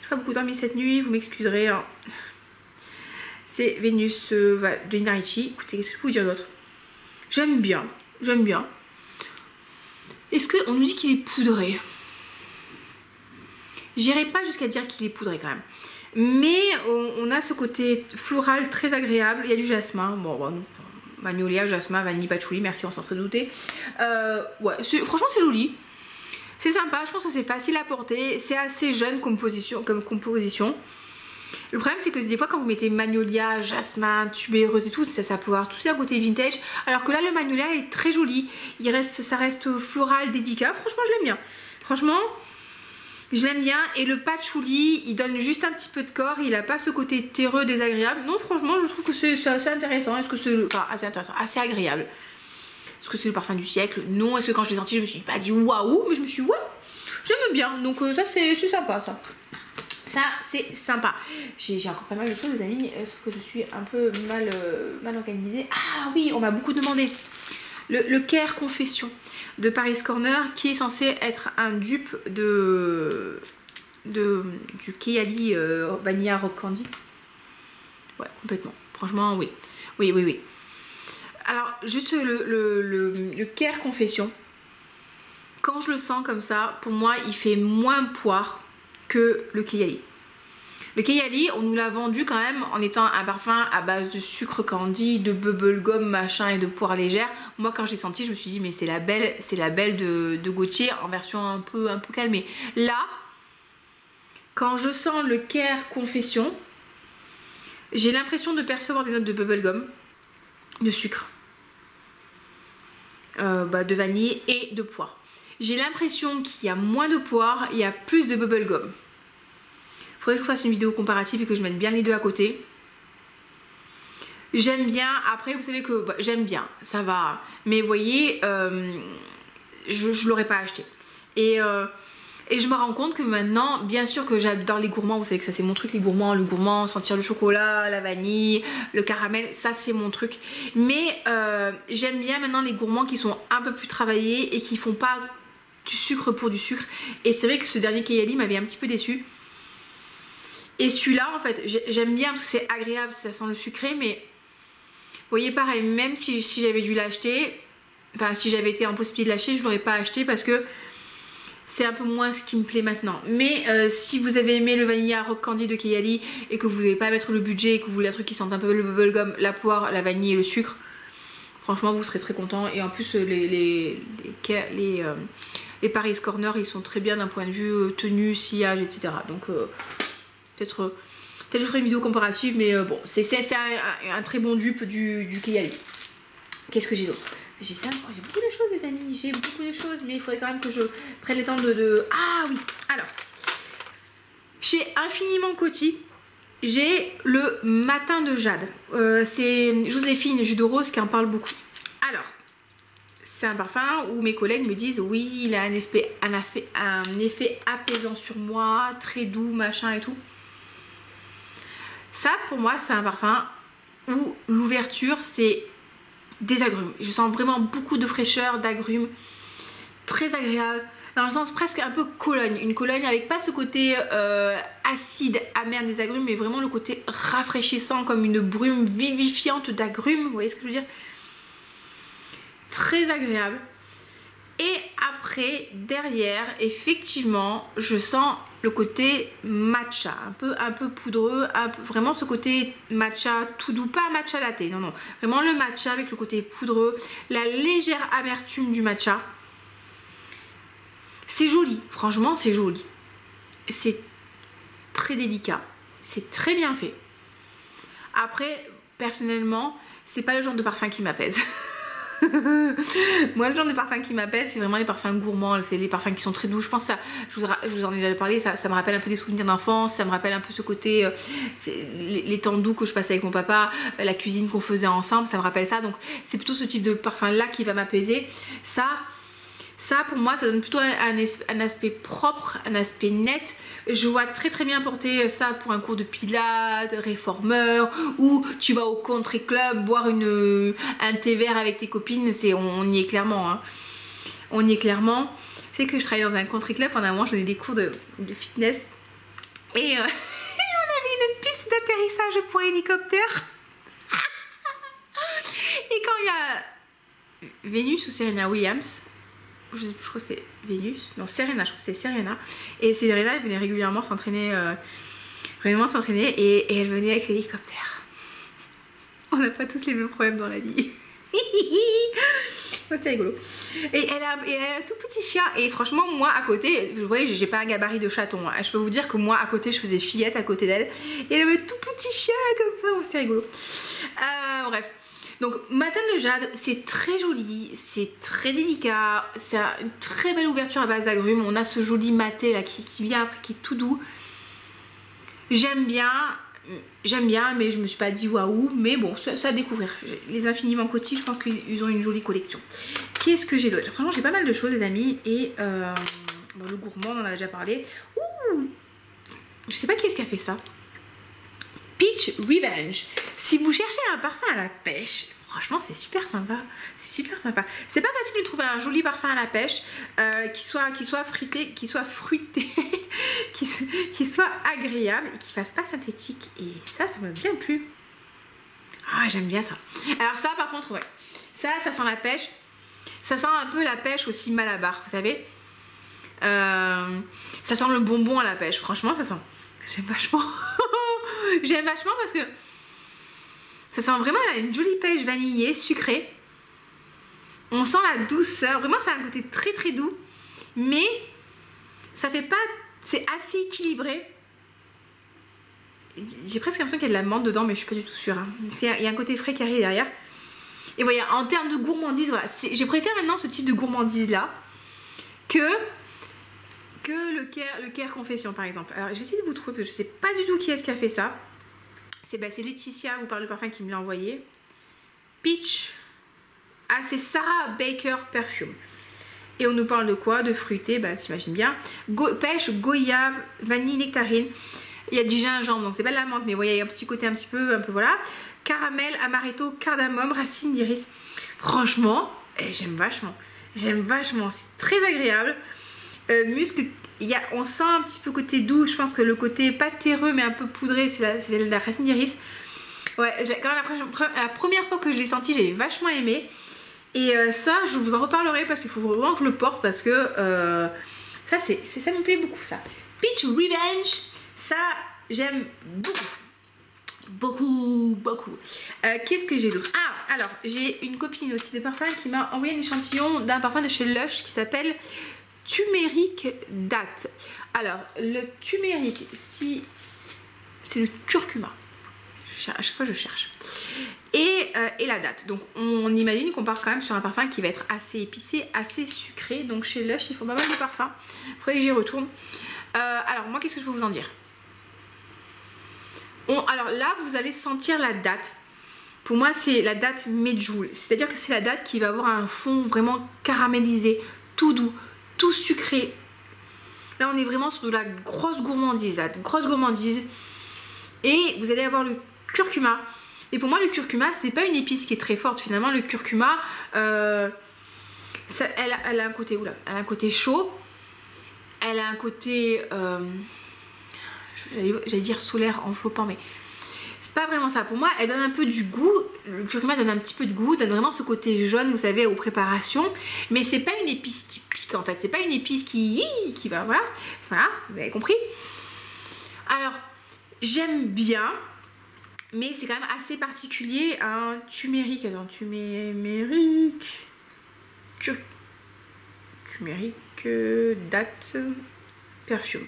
pas beaucoup dormi cette nuit, vous m'excuserez, hein. C'est Vénus de Nina Ricci. Écoutez, qu'est-ce que je peux vous dire d'autre? J'aime bien. Est-ce qu'on nous dit qu'il est poudré? J'irai pas jusqu'à dire qu'il est poudré quand même. Mais on a ce côté floral très agréable. Il y a du jasmin. Bon, magnolia, jasmin, vanille, patchouli. Merci, on s'en serait douté. Ouais, franchement, c'est joli. C'est sympa. Je pense que c'est facile à porter. C'est assez jeune comme composition. Le problème, c'est que des fois, quand vous mettez magnolia, jasmin, tubéreuse et tout, ça peut avoir tout ça à côté vintage. Alors que là, le magnolia est très joli. Ça reste floral, délicat. Franchement, je l'aime bien. Franchement... je l'aime bien. Et le patchouli, il donne juste un petit peu de corps. Il n'a pas ce côté terreux désagréable. Non, franchement, je trouve que c'est assez intéressant. Est-ce que c'est... Enfin, assez intéressant, assez agréable. Est-ce que c'est le parfum du siècle? Non. Est-ce que quand je l'ai senti, je me suis pas dit waouh? Mais je me suis dit ouais, j'aime bien. Donc ça, c'est sympa, ça. Ça, c'est sympa. J'ai encore pas mal de choses, les amis. Sauf que je suis un peu mal organisée. Ah oui, on m'a beaucoup demandé. Le Care Confession de Paris Corner, qui est censé être un dupe du Kayali Vanilla Rock Candy. Ouais, complètement. Franchement, oui. Oui. Alors, juste le Care Confession, quand je le sens comme ça, pour moi, il fait moins poire que le Kayali. Le Kayali, on nous l'a vendu quand même en étant un parfum à base de sucre candy, de bubblegum machin et de poire légère. Moi, quand je l'ai senti, je me suis dit mais c'est la belle de Gaultier en version un peu calmée. Là, quand je sens le Care Confession, j'ai l'impression de percevoir des notes de bubblegum, de sucre, de vanille et de poire. J'ai l'impression qu'il y a moins de poire, il y a plus de bubblegum. Il faudrait que je fasse une vidéo comparative et que je mette bien les deux à côté. J'aime bien, après vous savez que j'aime bien, ça va. Mais vous voyez, je ne l'aurais pas acheté. Et je me rends compte que maintenant, bien sûr que j'adore les gourmands, vous savez que ça c'est mon truc, les gourmands, le gourmand, sentir le chocolat, la vanille, le caramel, ça c'est mon truc. Mais j'aime bien maintenant les gourmands qui sont un peu plus travaillés et qui font pas du sucre pour du sucre. Et c'est vrai que ce dernier Kayali m'avait un petit peu déçu. Et celui-là en fait, j'aime bien parce que c'est agréable, ça sent le sucré, mais vous voyez pareil, même si j'avais dû l'acheter, enfin si j'avais été en possibilité de l'acheter, je ne l'aurais pas acheté parce que c'est un peu moins ce qui me plaît maintenant. Mais si vous avez aimé le Vanilla Rock Candy de Kayali et que vous ne voulez pas mettre le budget et que vous voulez un truc qui sente un peu le bubblegum, la poire, la vanille et le sucre, franchement vous serez très content. Et en plus les Paris Corner ils sont très bien d'un point de vue tenue, sillage, etc. Donc peut-être je ferai une vidéo comparative, mais bon, c'est un très bon dupe du Kayali. Qu'est-ce que j'ai d'autre? J'ai ça, j'ai beaucoup de choses les amis, j'ai beaucoup de choses, mais il faudrait quand même que je prenne le temps Ah oui, alors, chez Infiniment Coty, j'ai le Matin de Jade. C'est Joséphine Jus de Rose qui en parle beaucoup. Alors, c'est un parfum où mes collègues me disent oui, il a un effet apaisant sur moi, très doux, machin et tout. Ça, pour moi, c'est un parfum où l'ouverture, c'est des agrumes. Je sens vraiment beaucoup de fraîcheur, d'agrumes. Très agréable. Dans le sens presque un peu Cologne. Une Cologne avec pas ce côté acide, amer des agrumes, mais vraiment le côté rafraîchissant, comme une brume vivifiante d'agrumes. Vous voyez ce que je veux dire? Très agréable. Et après, derrière, effectivement, je sens le côté matcha, un peu poudreux, vraiment ce côté matcha tout doux, pas matcha latte, non, non, vraiment le matcha avec le côté poudreux, la légère amertume du matcha. C'est joli, franchement, c'est joli. C'est très délicat, c'est très bien fait. Après, personnellement, c'est pas le genre de parfum qui m'apaise. Moi le genre de parfum qui m'apaise c'est vraiment les parfums gourmands, les parfums qui sont très doux. Je pense que ça, je vous en ai déjà parlé, ça me rappelle un peu des souvenirs d'enfance, ça me rappelle un peu ce côté les temps doux que je passais avec mon papa, la cuisine qu'on faisait ensemble, ça me rappelle ça. Donc c'est plutôt ce type de parfum là qui va m'apaiser. Ça pour moi ça donne plutôt un aspect propre, un aspect net. Je vois très très bien porter ça pour un cours de pilates, réformeur, ou tu vas au country club boire un thé vert avec tes copines. On y est clairement, hein. On y est clairement. C'est que je travaillais dans un country club, pendant un moment je donnais des cours de fitness et on avait une piste d'atterrissage pour hélicoptère. Et quand il y a Vénus ou Serena Williams, je crois que c'est Vénus, non Serena, je crois que c'était Serena, et Serena elle venait régulièrement s'entraîner, et elle venait avec l'hélicoptère. On n'a pas tous les mêmes problèmes dans la vie. C'est rigolo. Et elle a un tout petit chien, et franchement moi à côté, vous voyez j'ai pas un gabarit de chaton, hein. Je peux vous dire que moi à côté je faisais fillette à côté d'elle, et elle avait un tout petit chien comme ça, oh, c'était rigolo. Bref. Donc Matin de Jade, c'est très joli, c'est très délicat, c'est une très belle ouverture à base d'agrumes. On a ce joli maté là qui vient après, qui est tout doux. J'aime bien, mais je me suis pas dit waouh, mais bon, ça à découvrir. Les Infiniment Coty, je pense qu'ils ont une jolie collection. Qu'est-ce que j'ai d'autre? Franchement, j'ai pas mal de choses les amis, et bon, le gourmand, on en a déjà parlé. Ouh, je sais pas qui est-ce qui a fait ça. Peach Revenge. Si vous cherchez un parfum à la pêche, franchement c'est super sympa. C'est super sympa. C'est pas facile de trouver un joli parfum à la pêche qui soit fruité, qui soit agréable et qui fasse pas synthétique. Et ça m'a bien plu. Ah, j'aime bien ça. Alors ça par contre, ouais. Ça sent la pêche. Ça sent un peu la pêche aussi Malabar, vous savez. Ça sent le bonbon à la pêche. Franchement, ça sent. J'aime vachement. J'aime vachement parce que ça sent vraiment une jolie pêche vanillée, sucrée. On sent la douceur. Vraiment, c'est un côté très très doux. Mais ça fait pas... C'est assez équilibré. j'ai presque l'impression qu'il y a de la menthe dedans, mais je suis pas du tout sûre. Hein. Parce qu'il y a un côté frais qui arrive derrière. Et voyez, en termes de gourmandise, voilà, je préfère maintenant ce type de gourmandise là que le Care Confession par exemple. Alors je vais essayer de vous trouver parce que je sais pas du tout qui est-ce qui a fait ça. C'est Laetitia, vous parlez de parfum, qui me l'a envoyé. Peach. Ah, c'est Sarah Baker Perfume. Et on nous parle de quoi? De fruité, bah t'imagines bien. Pêche, goyave, vanille, nectarine. Il y a du gingembre, donc c'est pas de la menthe, mais vous voyez, il y a un petit côté un peu voilà. Caramel, amaretto, cardamome, racine d'iris. Franchement, j'aime vachement. J'aime vachement, c'est très agréable. Musc, on sent un petit peu côté doux. Je pense que le côté pas terreux mais un peu poudré, c'est la racine d'iris. Ouais, quand la première fois que je l'ai senti, j'ai vachement aimé. Et ça, je vous en reparlerai parce qu'il faut vraiment que je le porte parce que ça me plaît beaucoup ça. Peach Revenge, ça j'aime beaucoup. Qu'est-ce que j'ai d'autre? Ah, alors j'ai une copine aussi de parfum qui m'a envoyé un échantillon d'un parfum de chez Lush qui s'appelle Turmeric Date. Alors le turmeric, si c'est le curcuma, à chaque fois je cherche, et la date. Donc on imagine qu'on part quand même sur un parfum qui va être assez épicé, assez sucré. Donc chez Lush ils font pas mal de parfums, il faudrait que j'y retourne. Alors moi qu'est-ce que je peux vous en dire? Alors là vous allez sentir la date. Pour moi c'est la date Medjool, c'est à dire que c'est la date qui va avoir un fond vraiment caramélisé, tout doux, tout sucré. Là on est vraiment sur de la grosse gourmandise là, grosse gourmandise. Et vous allez avoir le curcuma. Et pour moi le curcuma c'est pas une épice qui est très forte finalement. Le curcuma elle a un côté, oula, elle a un côté chaud, elle a un côté j'allais dire solaire, enveloppant, mais c'est pas vraiment ça. Pour moi elle donne un peu du goût. Le curcuma donne un petit peu de goût, donne vraiment ce côté jaune vous savez aux préparations, mais c'est pas une épice qui pique en fait, c'est pas une épice qui va, voilà, vous avez compris. Alors j'aime bien, mais c'est quand même assez particulier. Un turmeric, attends, turmeric date perfume.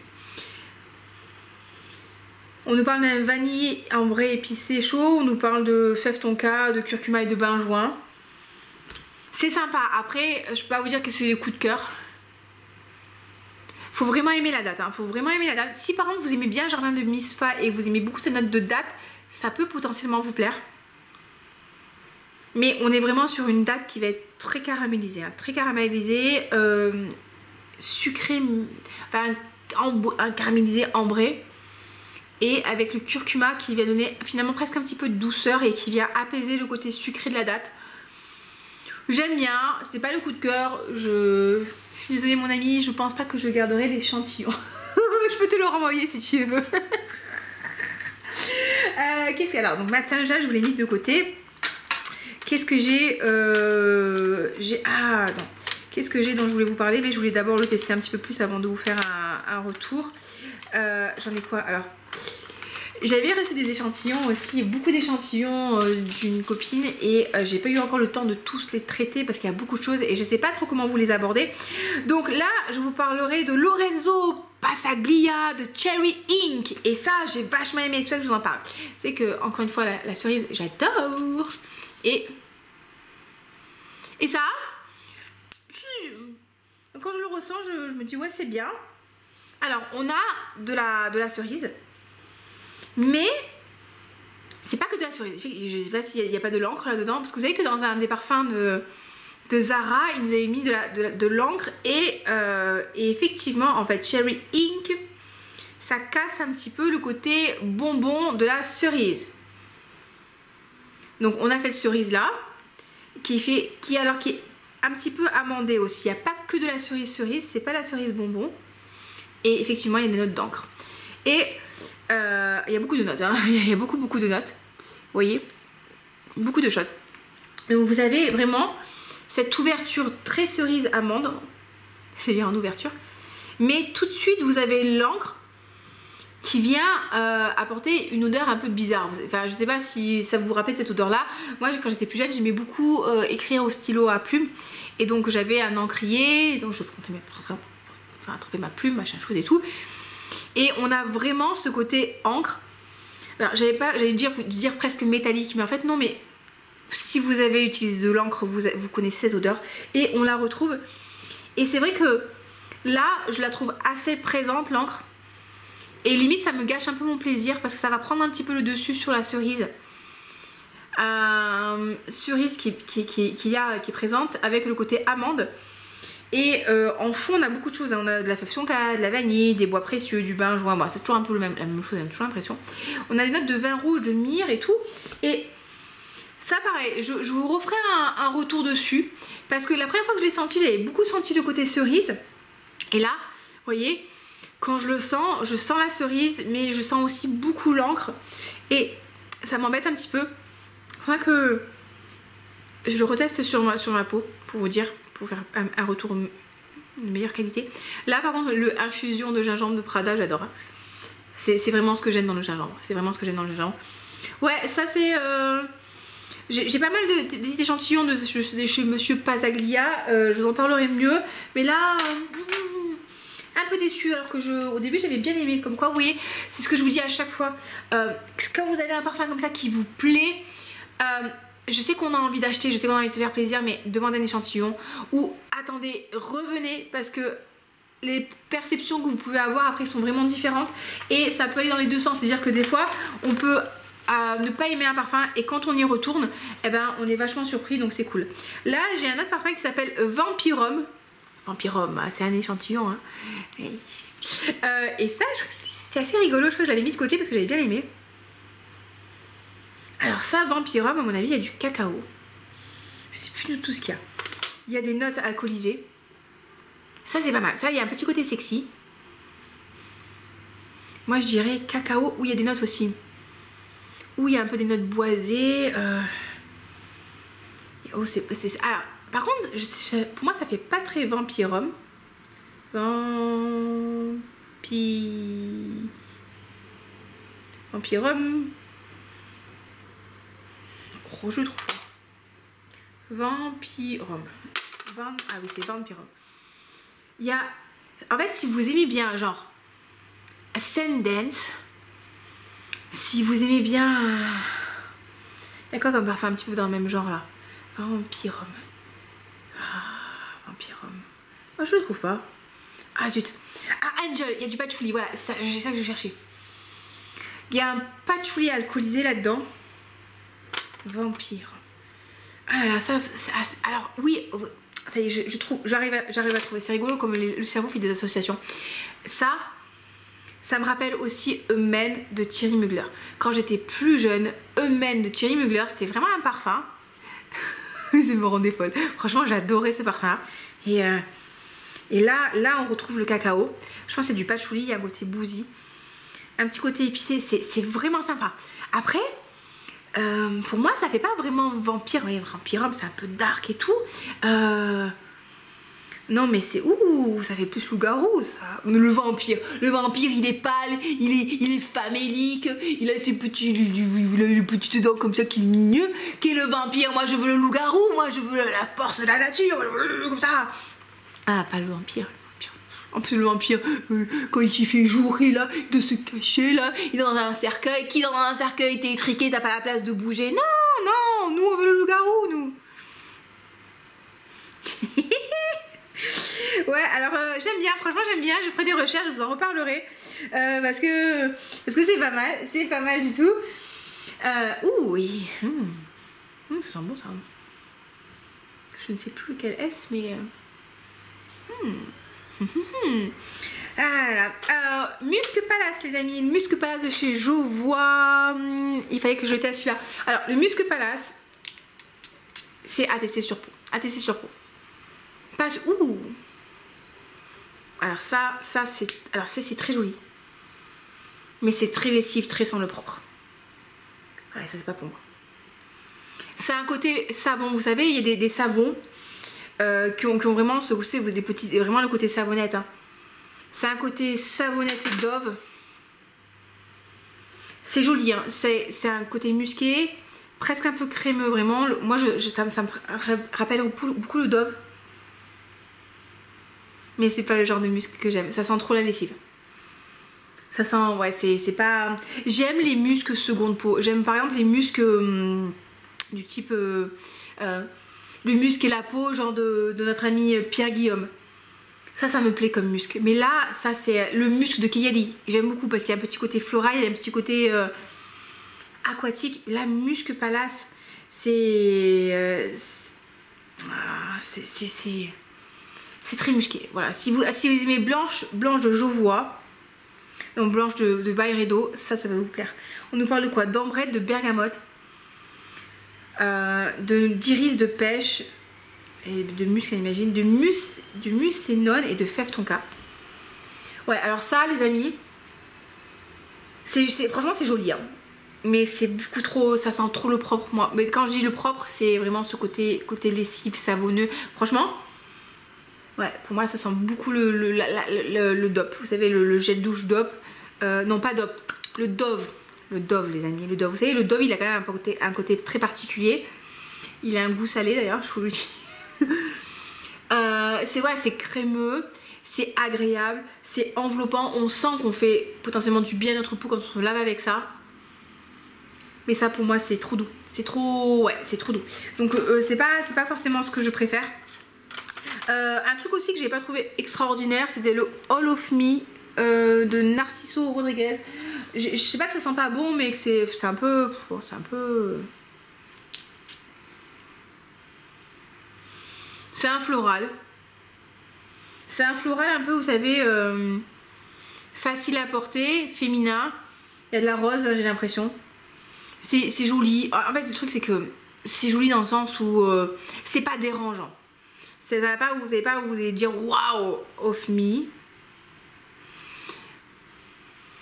On nous parle d'un vanille ambré épicé chaud, on nous parle de fève tonka, de curcuma et de benjoin. C'est sympa. Après, je peux pas vous dire que c'est des coups de cœur. Faut vraiment aimer la date, hein. Faut vraiment aimer la date. Si par contre vous aimez bien Jardin de Misfa et vous aimez beaucoup cette note de date, ça peut potentiellement vous plaire. Mais on est vraiment sur une date qui va être très caramélisée, hein. Très caramélisée, sucré, enfin un caramélisé ambré. Et avec le curcuma qui va donner finalement presque un petit peu de douceur et qui vient apaiser le côté sucré de la date. J'aime bien, c'est pas le coup de cœur. Je suis désolée mon ami, je pense pas que je garderai l'échantillon. Je peux te le renvoyer si tu veux. Qu'est-ce que, alors donc matin je vous l'ai mis de côté. Qu'est-ce que j'ai ah non. Qu'est-ce que j'ai dont je voulais vous parler, mais je voulais d'abord le tester un petit peu plus avant de vous faire un retour. J'en ai quoi? Alors j'avais reçu des échantillons aussi, beaucoup d'échantillons d'une copine, et j'ai pas eu encore le temps de tous les traiter parce qu'il y a beaucoup de choses et je sais pas trop comment vous les aborder. Donc là je vous parlerai de Lorenzo Passaglia de Cherry Ink, et ça j'ai vachement aimé, c'est pour ça que je vous en parle. C'est que encore une fois la cerise j'adore, et ça quand je le ressens je me dis ouais c'est bien. Alors on a de la cerise, mais c'est pas que de la cerise. Je sais pas s'il n'y a pas de l'encre là-dedans, parce que vous savez que dans un des parfums de Zara, ils nous avaient mis de l'encre, et effectivement, en fait, Cherry Ink, ça casse un petit peu le côté bonbon de la cerise. Donc on a cette cerise-là, qui est un petit peu amandée aussi. Il n'y a pas que de la cerise, c'est pas la cerise bonbon. Et effectivement, il y a des notes d'encre. Et il y a beaucoup de notes, hein. Il y a beaucoup de notes. Vous voyez, beaucoup de choses. Donc vous avez vraiment cette ouverture très cerise amande. Je vais dire en ouverture. Mais tout de suite, vous avez l'encre qui vient apporter une odeur un peu bizarre. Enfin, je sais pas si ça vous rappelle cette odeur-là. Moi, quand j'étais plus jeune, j'aimais beaucoup écrire au stylo à plume. Et donc, j'avais un encrier. Donc, je prenais attraper ma plume, machin chose et tout. Et on a vraiment ce côté encre Alors j'allais dire presque métallique, mais en fait non, mais si vous avez utilisé de l'encre, vous connaissez cette odeur et on la retrouve. Et c'est vrai que là, je la trouve assez présente, l'encre. Et limite, ça me gâche un peu mon plaisir parce que ça va prendre un petit peu le dessus sur la cerise. Cerise qui est présente avec le côté amande. Et en fond, on a beaucoup de choses. On a de la fève tonka, de la vanille, des bois précieux, du benjoin. Bon, c'est toujours un peu la même chose, j'ai toujours l'impression. On a des notes de vin rouge, de myrrhe et tout. Et ça, pareil, je vous referai un retour dessus. Parce que la première fois que je l'ai senti, j'avais beaucoup senti le côté cerise. Et là, vous voyez, quand je sens la cerise, mais je sens aussi beaucoup l'encre. Et ça m'embête un petit peu. Faudra que je le reteste sur ma peau pour vous dire, pour faire un retour de meilleure qualité. Là par contre, le infusion de gingembre de Prada, j'adore. C'est vraiment ce que j'aime dans le gingembre. C'est vraiment ce que j'aime dans le gingembre. Ouais, ça c'est... J'ai pas mal de petits échantillons de chez Monsieur Pasaglia. Je vous en parlerai mieux. Mais là... un peu déçue alors que au début j'avais bien aimé. Comme quoi, vous voyez, c'est ce que je vous dis à chaque fois. Quand vous avez un parfum comme ça qui vous plaît... je sais qu'on a envie d'acheter, je sais qu'on a envie de se faire plaisir, mais demandez un échantillon ou attendez, revenez parce que les perceptions que vous pouvez avoir après sont vraiment différentes et ça peut aller dans les deux sens. C'est-à-dire que des fois, on peut ne pas aimer un parfum et quand on y retourne, eh ben, on est vachement surpris, donc c'est cool. Là, j'ai un autre parfum qui s'appelle Vampirum. Vampirum, c'est un échantillon. Hein. Et ça, c'est assez rigolo, je crois que je l'avais mis de côté parce que j'avais bien aimé. Alors ça, Vampirum, à mon avis, il y a du cacao. Je sais plus du tout ce qu'il y a. Il y a des notes alcoolisées. Ça, c'est pas mal. Ça, il y a un petit côté sexy. Moi, je dirais cacao, où il y a des notes aussi. Où il y a un peu des notes boisées. Oh, alors, par contre, pour moi, ça fait pas très Vampirum. Vampirum... Oh, je trouve Vampirum. Ah oui, c'est Vampirum. Il y a... En fait, si vous aimez bien, genre... Sundance. Si vous aimez bien... Il y a quoi comme parfum un petit peu dans le même genre, là? Vampirum. Vampirum. Moi, je le trouve pas. Ah, zut. Ah, Angel. Il y a du patchouli. Voilà, c'est ça que je cherchais. Il y a un patchouli alcoolisé là-dedans. Vampire. Ah là là, ça alors oui, ça y est, je trouve, j'arrive à trouver. C'est rigolo comme le cerveau fait des associations. Ça me rappelle aussi Emen de Thierry Mugler. Quand j'étais plus jeune, Emen de Thierry Mugler, c'était vraiment un parfum. Ça me rendait folle. Franchement, j'adorais ce parfum. Et là, on retrouve le cacao. Je pense que c'est du patchouli, il y a un côté bousy, un petit côté épicé. C'est vraiment sympa. Après. Pour moi ça fait pas vraiment vampire, mais Vampirum c'est un peu dark et tout. Non mais c'est ça fait plus loup-garou ça. Le vampire il est pâle, il est famélique, il a ses petites dents comme ça qui est migneux. Qu'est le vampire? Moi je veux le loup-garou, moi je veux la force de la nature, comme ça. Ah, pas le vampire. En plus le vampire, quand il fait jour, il a de se cacher là, il est dans un cercueil, qui dans un cercueil t'es étriqué, t'as pas la place de bouger. Non, nous on veut le loup-garou, nous. Ouais, alors j'aime bien, franchement j'aime bien, je ferai des recherches, je vous en reparlerai. Parce que c'est pas mal du tout. Oui, ça sent bon ça. Je ne sais plus lequel est-ce, mais... Voilà. Musc Palace les amis, Musc Palace de chez Jovois. Il fallait que je teste celui-là. Alors le Musc Palace, c'est à tester sur peau. Passe alors ça c'est très joli, mais c'est très lessif, très sans le propre. Ouais, ça c'est pas pour moi. C'est un côté savon, vous savez, il y a des savons qui ont vraiment vraiment le côté savonnette. Hein. C'est un côté savonnette Dove. C'est joli, hein. C'est un côté musqué, presque un peu crémeux, vraiment. Moi, ça me rappelle beaucoup le Dove. Mais c'est pas le genre de musc que j'aime. Ça sent trop la lessive. Ça sent, ouais, c'est pas... J'aime les muscs seconde peau. J'aime par exemple les muscs du type... le musc et la peau, genre de notre ami Pierre Guillaume. Ça me plaît comme musc. Mais là, ça c'est le musc de Kayali. J'aime beaucoup parce qu'il y a un petit côté floral, il y a un petit côté aquatique. La musc Palace, c'est très musqué. Voilà. Si vous aimez blanche de Jovois, donc blanche de Byredo, ça va vous plaire. On nous parle de quoi? D'ambrette, de bergamote, d'iris de pêche et de musc, j'imagine, du mucénone et de fève tonka. Ouais, alors ça, les amis, franchement c'est joli, hein. Mais c'est beaucoup trop, ça sent trop le propre, moi. Mais quand je dis le propre, c'est vraiment ce côté lessive, savonneux. Franchement, ouais, pour moi ça sent beaucoup le DOP. Vous savez, le jet de douche DOP. Non, pas DOP, le Dove. Le Dove, les amis, le Dove. Vous savez, le Dove, il a quand même un côté très particulier. Il a un goût salé d'ailleurs, je vous le dis. C'est crémeux, c'est agréable, c'est enveloppant. On sent qu'on fait potentiellement du bien à notre peau quand on se lave avec ça. Mais ça pour moi c'est trop doux. C'est trop... Ouais, c'est trop doux. Donc c'est pas forcément ce que je préfère. Un truc aussi que j'ai pas trouvé extraordinaire, c'était le All of Me de Narciso Rodriguez. Je sais pas que ça sent pas bon, mais que c'est un peu... C'est un peu... C'est un floral. C'est un floral un peu, vous savez, facile à porter, féminin. Il y a de la rose, j'ai l'impression. C'est joli. En fait, le truc, c'est que c'est joli dans le sens où c'est pas dérangeant. Vous allez dire waouh, off me.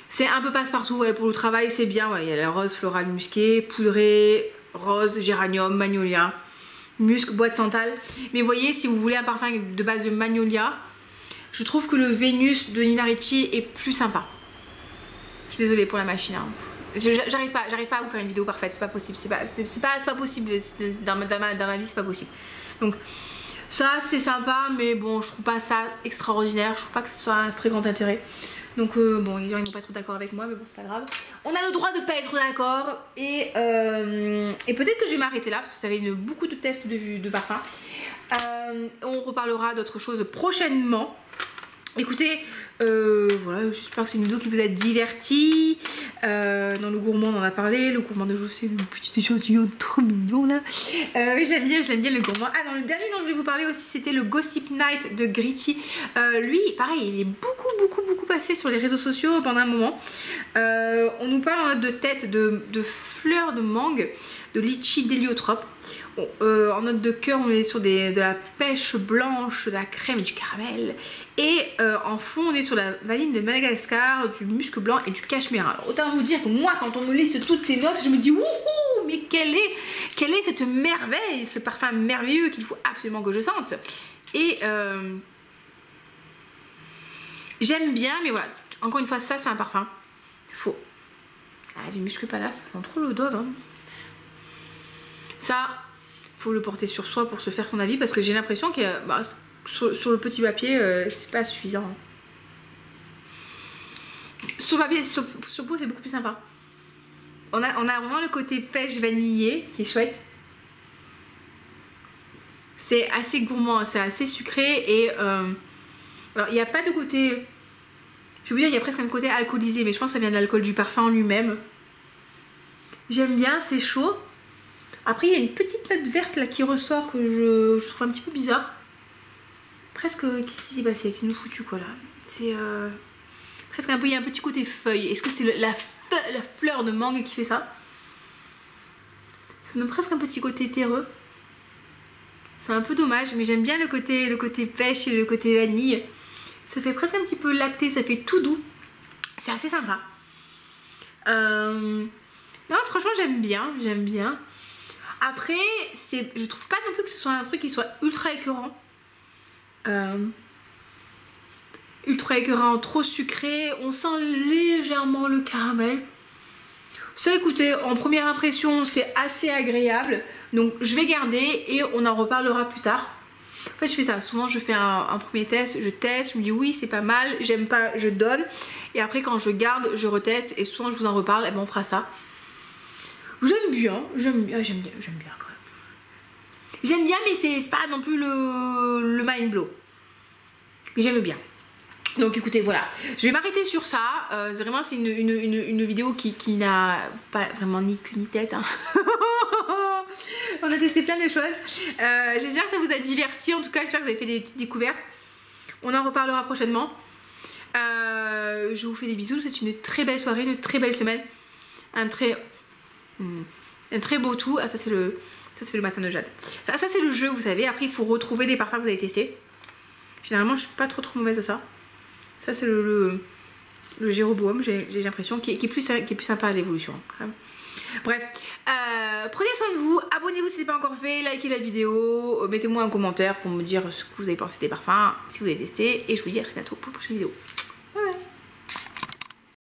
C'est un peu passe-partout. Ouais, pour le travail, c'est bien. Ouais, il y a la rose florale musquée, poudrée, rose, géranium, magnolia. Musc, bois de santal. Mais voyez, si vous voulez un parfum de base de magnolia, je trouve que le Vénus de Nina Ricci est plus sympa. Je suis désolée pour la machine, hein. J'arrive pas à vous faire une vidéo parfaite, c'est pas possible. C'est pas possible dans ma vie, c'est pas possible. Donc ça c'est sympa, mais bon, je trouve pas ça extraordinaire. Je trouve pas que ce soit un très grand intérêt. Donc bon, les gens ils vont pas être d'accord avec moi, mais bon, c'est pas grave. On a le droit de pas être d'accord. Et peut-être que je vais m'arrêter là, parce que ça avait beaucoup de tests de parfum. On reparlera d'autres choses prochainement. Écoutez, voilà, j'espère que c'est une vidéo qui vous a diverti. Dans le gourmand on en a parlé. Le gourmand de Jo, c'est le petit échantillon trop mignon là. Oui, j'aime bien le gourmand. Ah non, le dernier dont je vais vous parler aussi, c'était le Gossip Night de Gritty. Lui, pareil, il est beaucoup passé sur les réseaux sociaux pendant un moment. On nous parle en note de tête de fleurs de mangue, de litchi d'héliotrope. En note de cœur, on est sur de la pêche blanche, de la crème et du caramel. Et en fond, on est sur la vanille de Madagascar, du musc blanc et du cachemire. Alors, autant vous dire que moi, quand on me liste toutes ces notes, je me dis wouhou, mais quelle est cette merveille, ce parfum merveilleux qu'il faut absolument que je sente. Et j'aime bien, mais voilà, encore une fois, ça c'est un parfum. Faux. Ah, les muscles Palace, ça sent trop le Dove, hein. Ça, faut le porter sur soi pour se faire son avis, parce que j'ai l'impression que sur le petit papier, c'est pas suffisant. Sur papier, sur peau, c'est beaucoup plus sympa. On a vraiment le côté pêche vanillé qui est chouette. C'est assez gourmand, c'est assez sucré et alors il n'y a pas de côté, je vais vous dire, il y a presque un côté alcoolisé, mais je pense que ça vient de l'alcool du parfum en lui-même. J'aime bien, c'est chaud. Après il y a une petite note verte là qui ressort que je trouve un petit peu bizarre. Presque, qu'est-ce qui s'est passé avec nous foutu quoi là? C'est presque un peu, il y a un petit côté feuille. Est-ce que c'est la fleur de mangue qui fait ça? Ça donne presque un petit côté terreux. C'est un peu dommage, mais j'aime bien le côté pêche et le côté vanille. Ça fait presque un petit peu lacté, ça fait tout doux. C'est assez sympa. Non, franchement, j'aime bien. Après, je trouve pas non plus que ce soit un truc qui soit ultra écœurant. Ultra écœurant, trop sucré. On sent légèrement le caramel. Ça, écoutez, en première impression, c'est assez agréable. Donc, je vais garder et on en reparlera plus tard. En fait, je fais ça. Souvent, je fais un premier test, je teste, je me dis oui, c'est pas mal, j'aime pas, je donne. Et après quand je garde, je reteste et souvent je vous en reparle, et ben on fera ça. J'aime bien quand même. J'aime bien mais c'est pas non plus le mind blow. Mais j'aime bien. Donc écoutez, voilà, je vais m'arrêter sur ça. Vraiment c'est une vidéo qui n'a pas vraiment ni queue ni tête hein. On a testé plein de choses. J'espère que ça vous a diverti. En tout cas j'espère que vous avez fait des petites découvertes. On en reparlera prochainement. Je vous fais des bisous. C'est une très belle soirée, une très belle semaine. Un très beau tout. Ah ça c'est le matin de Jade. Ça c'est le jeu vous savez. Après il faut retrouver des parfums que vous avez testés. Généralement je suis pas trop mauvaise à ça. Ça c'est le Jéroboam, j'ai l'impression, qui est plus sympa à l'évolution. Bref, prenez soin de vous, abonnez-vous si ce n'est pas encore fait, likez la vidéo, mettez-moi un commentaire pour me dire ce que vous avez pensé des parfums, si vous avez testé, et je vous dis à très bientôt pour une prochaine vidéo.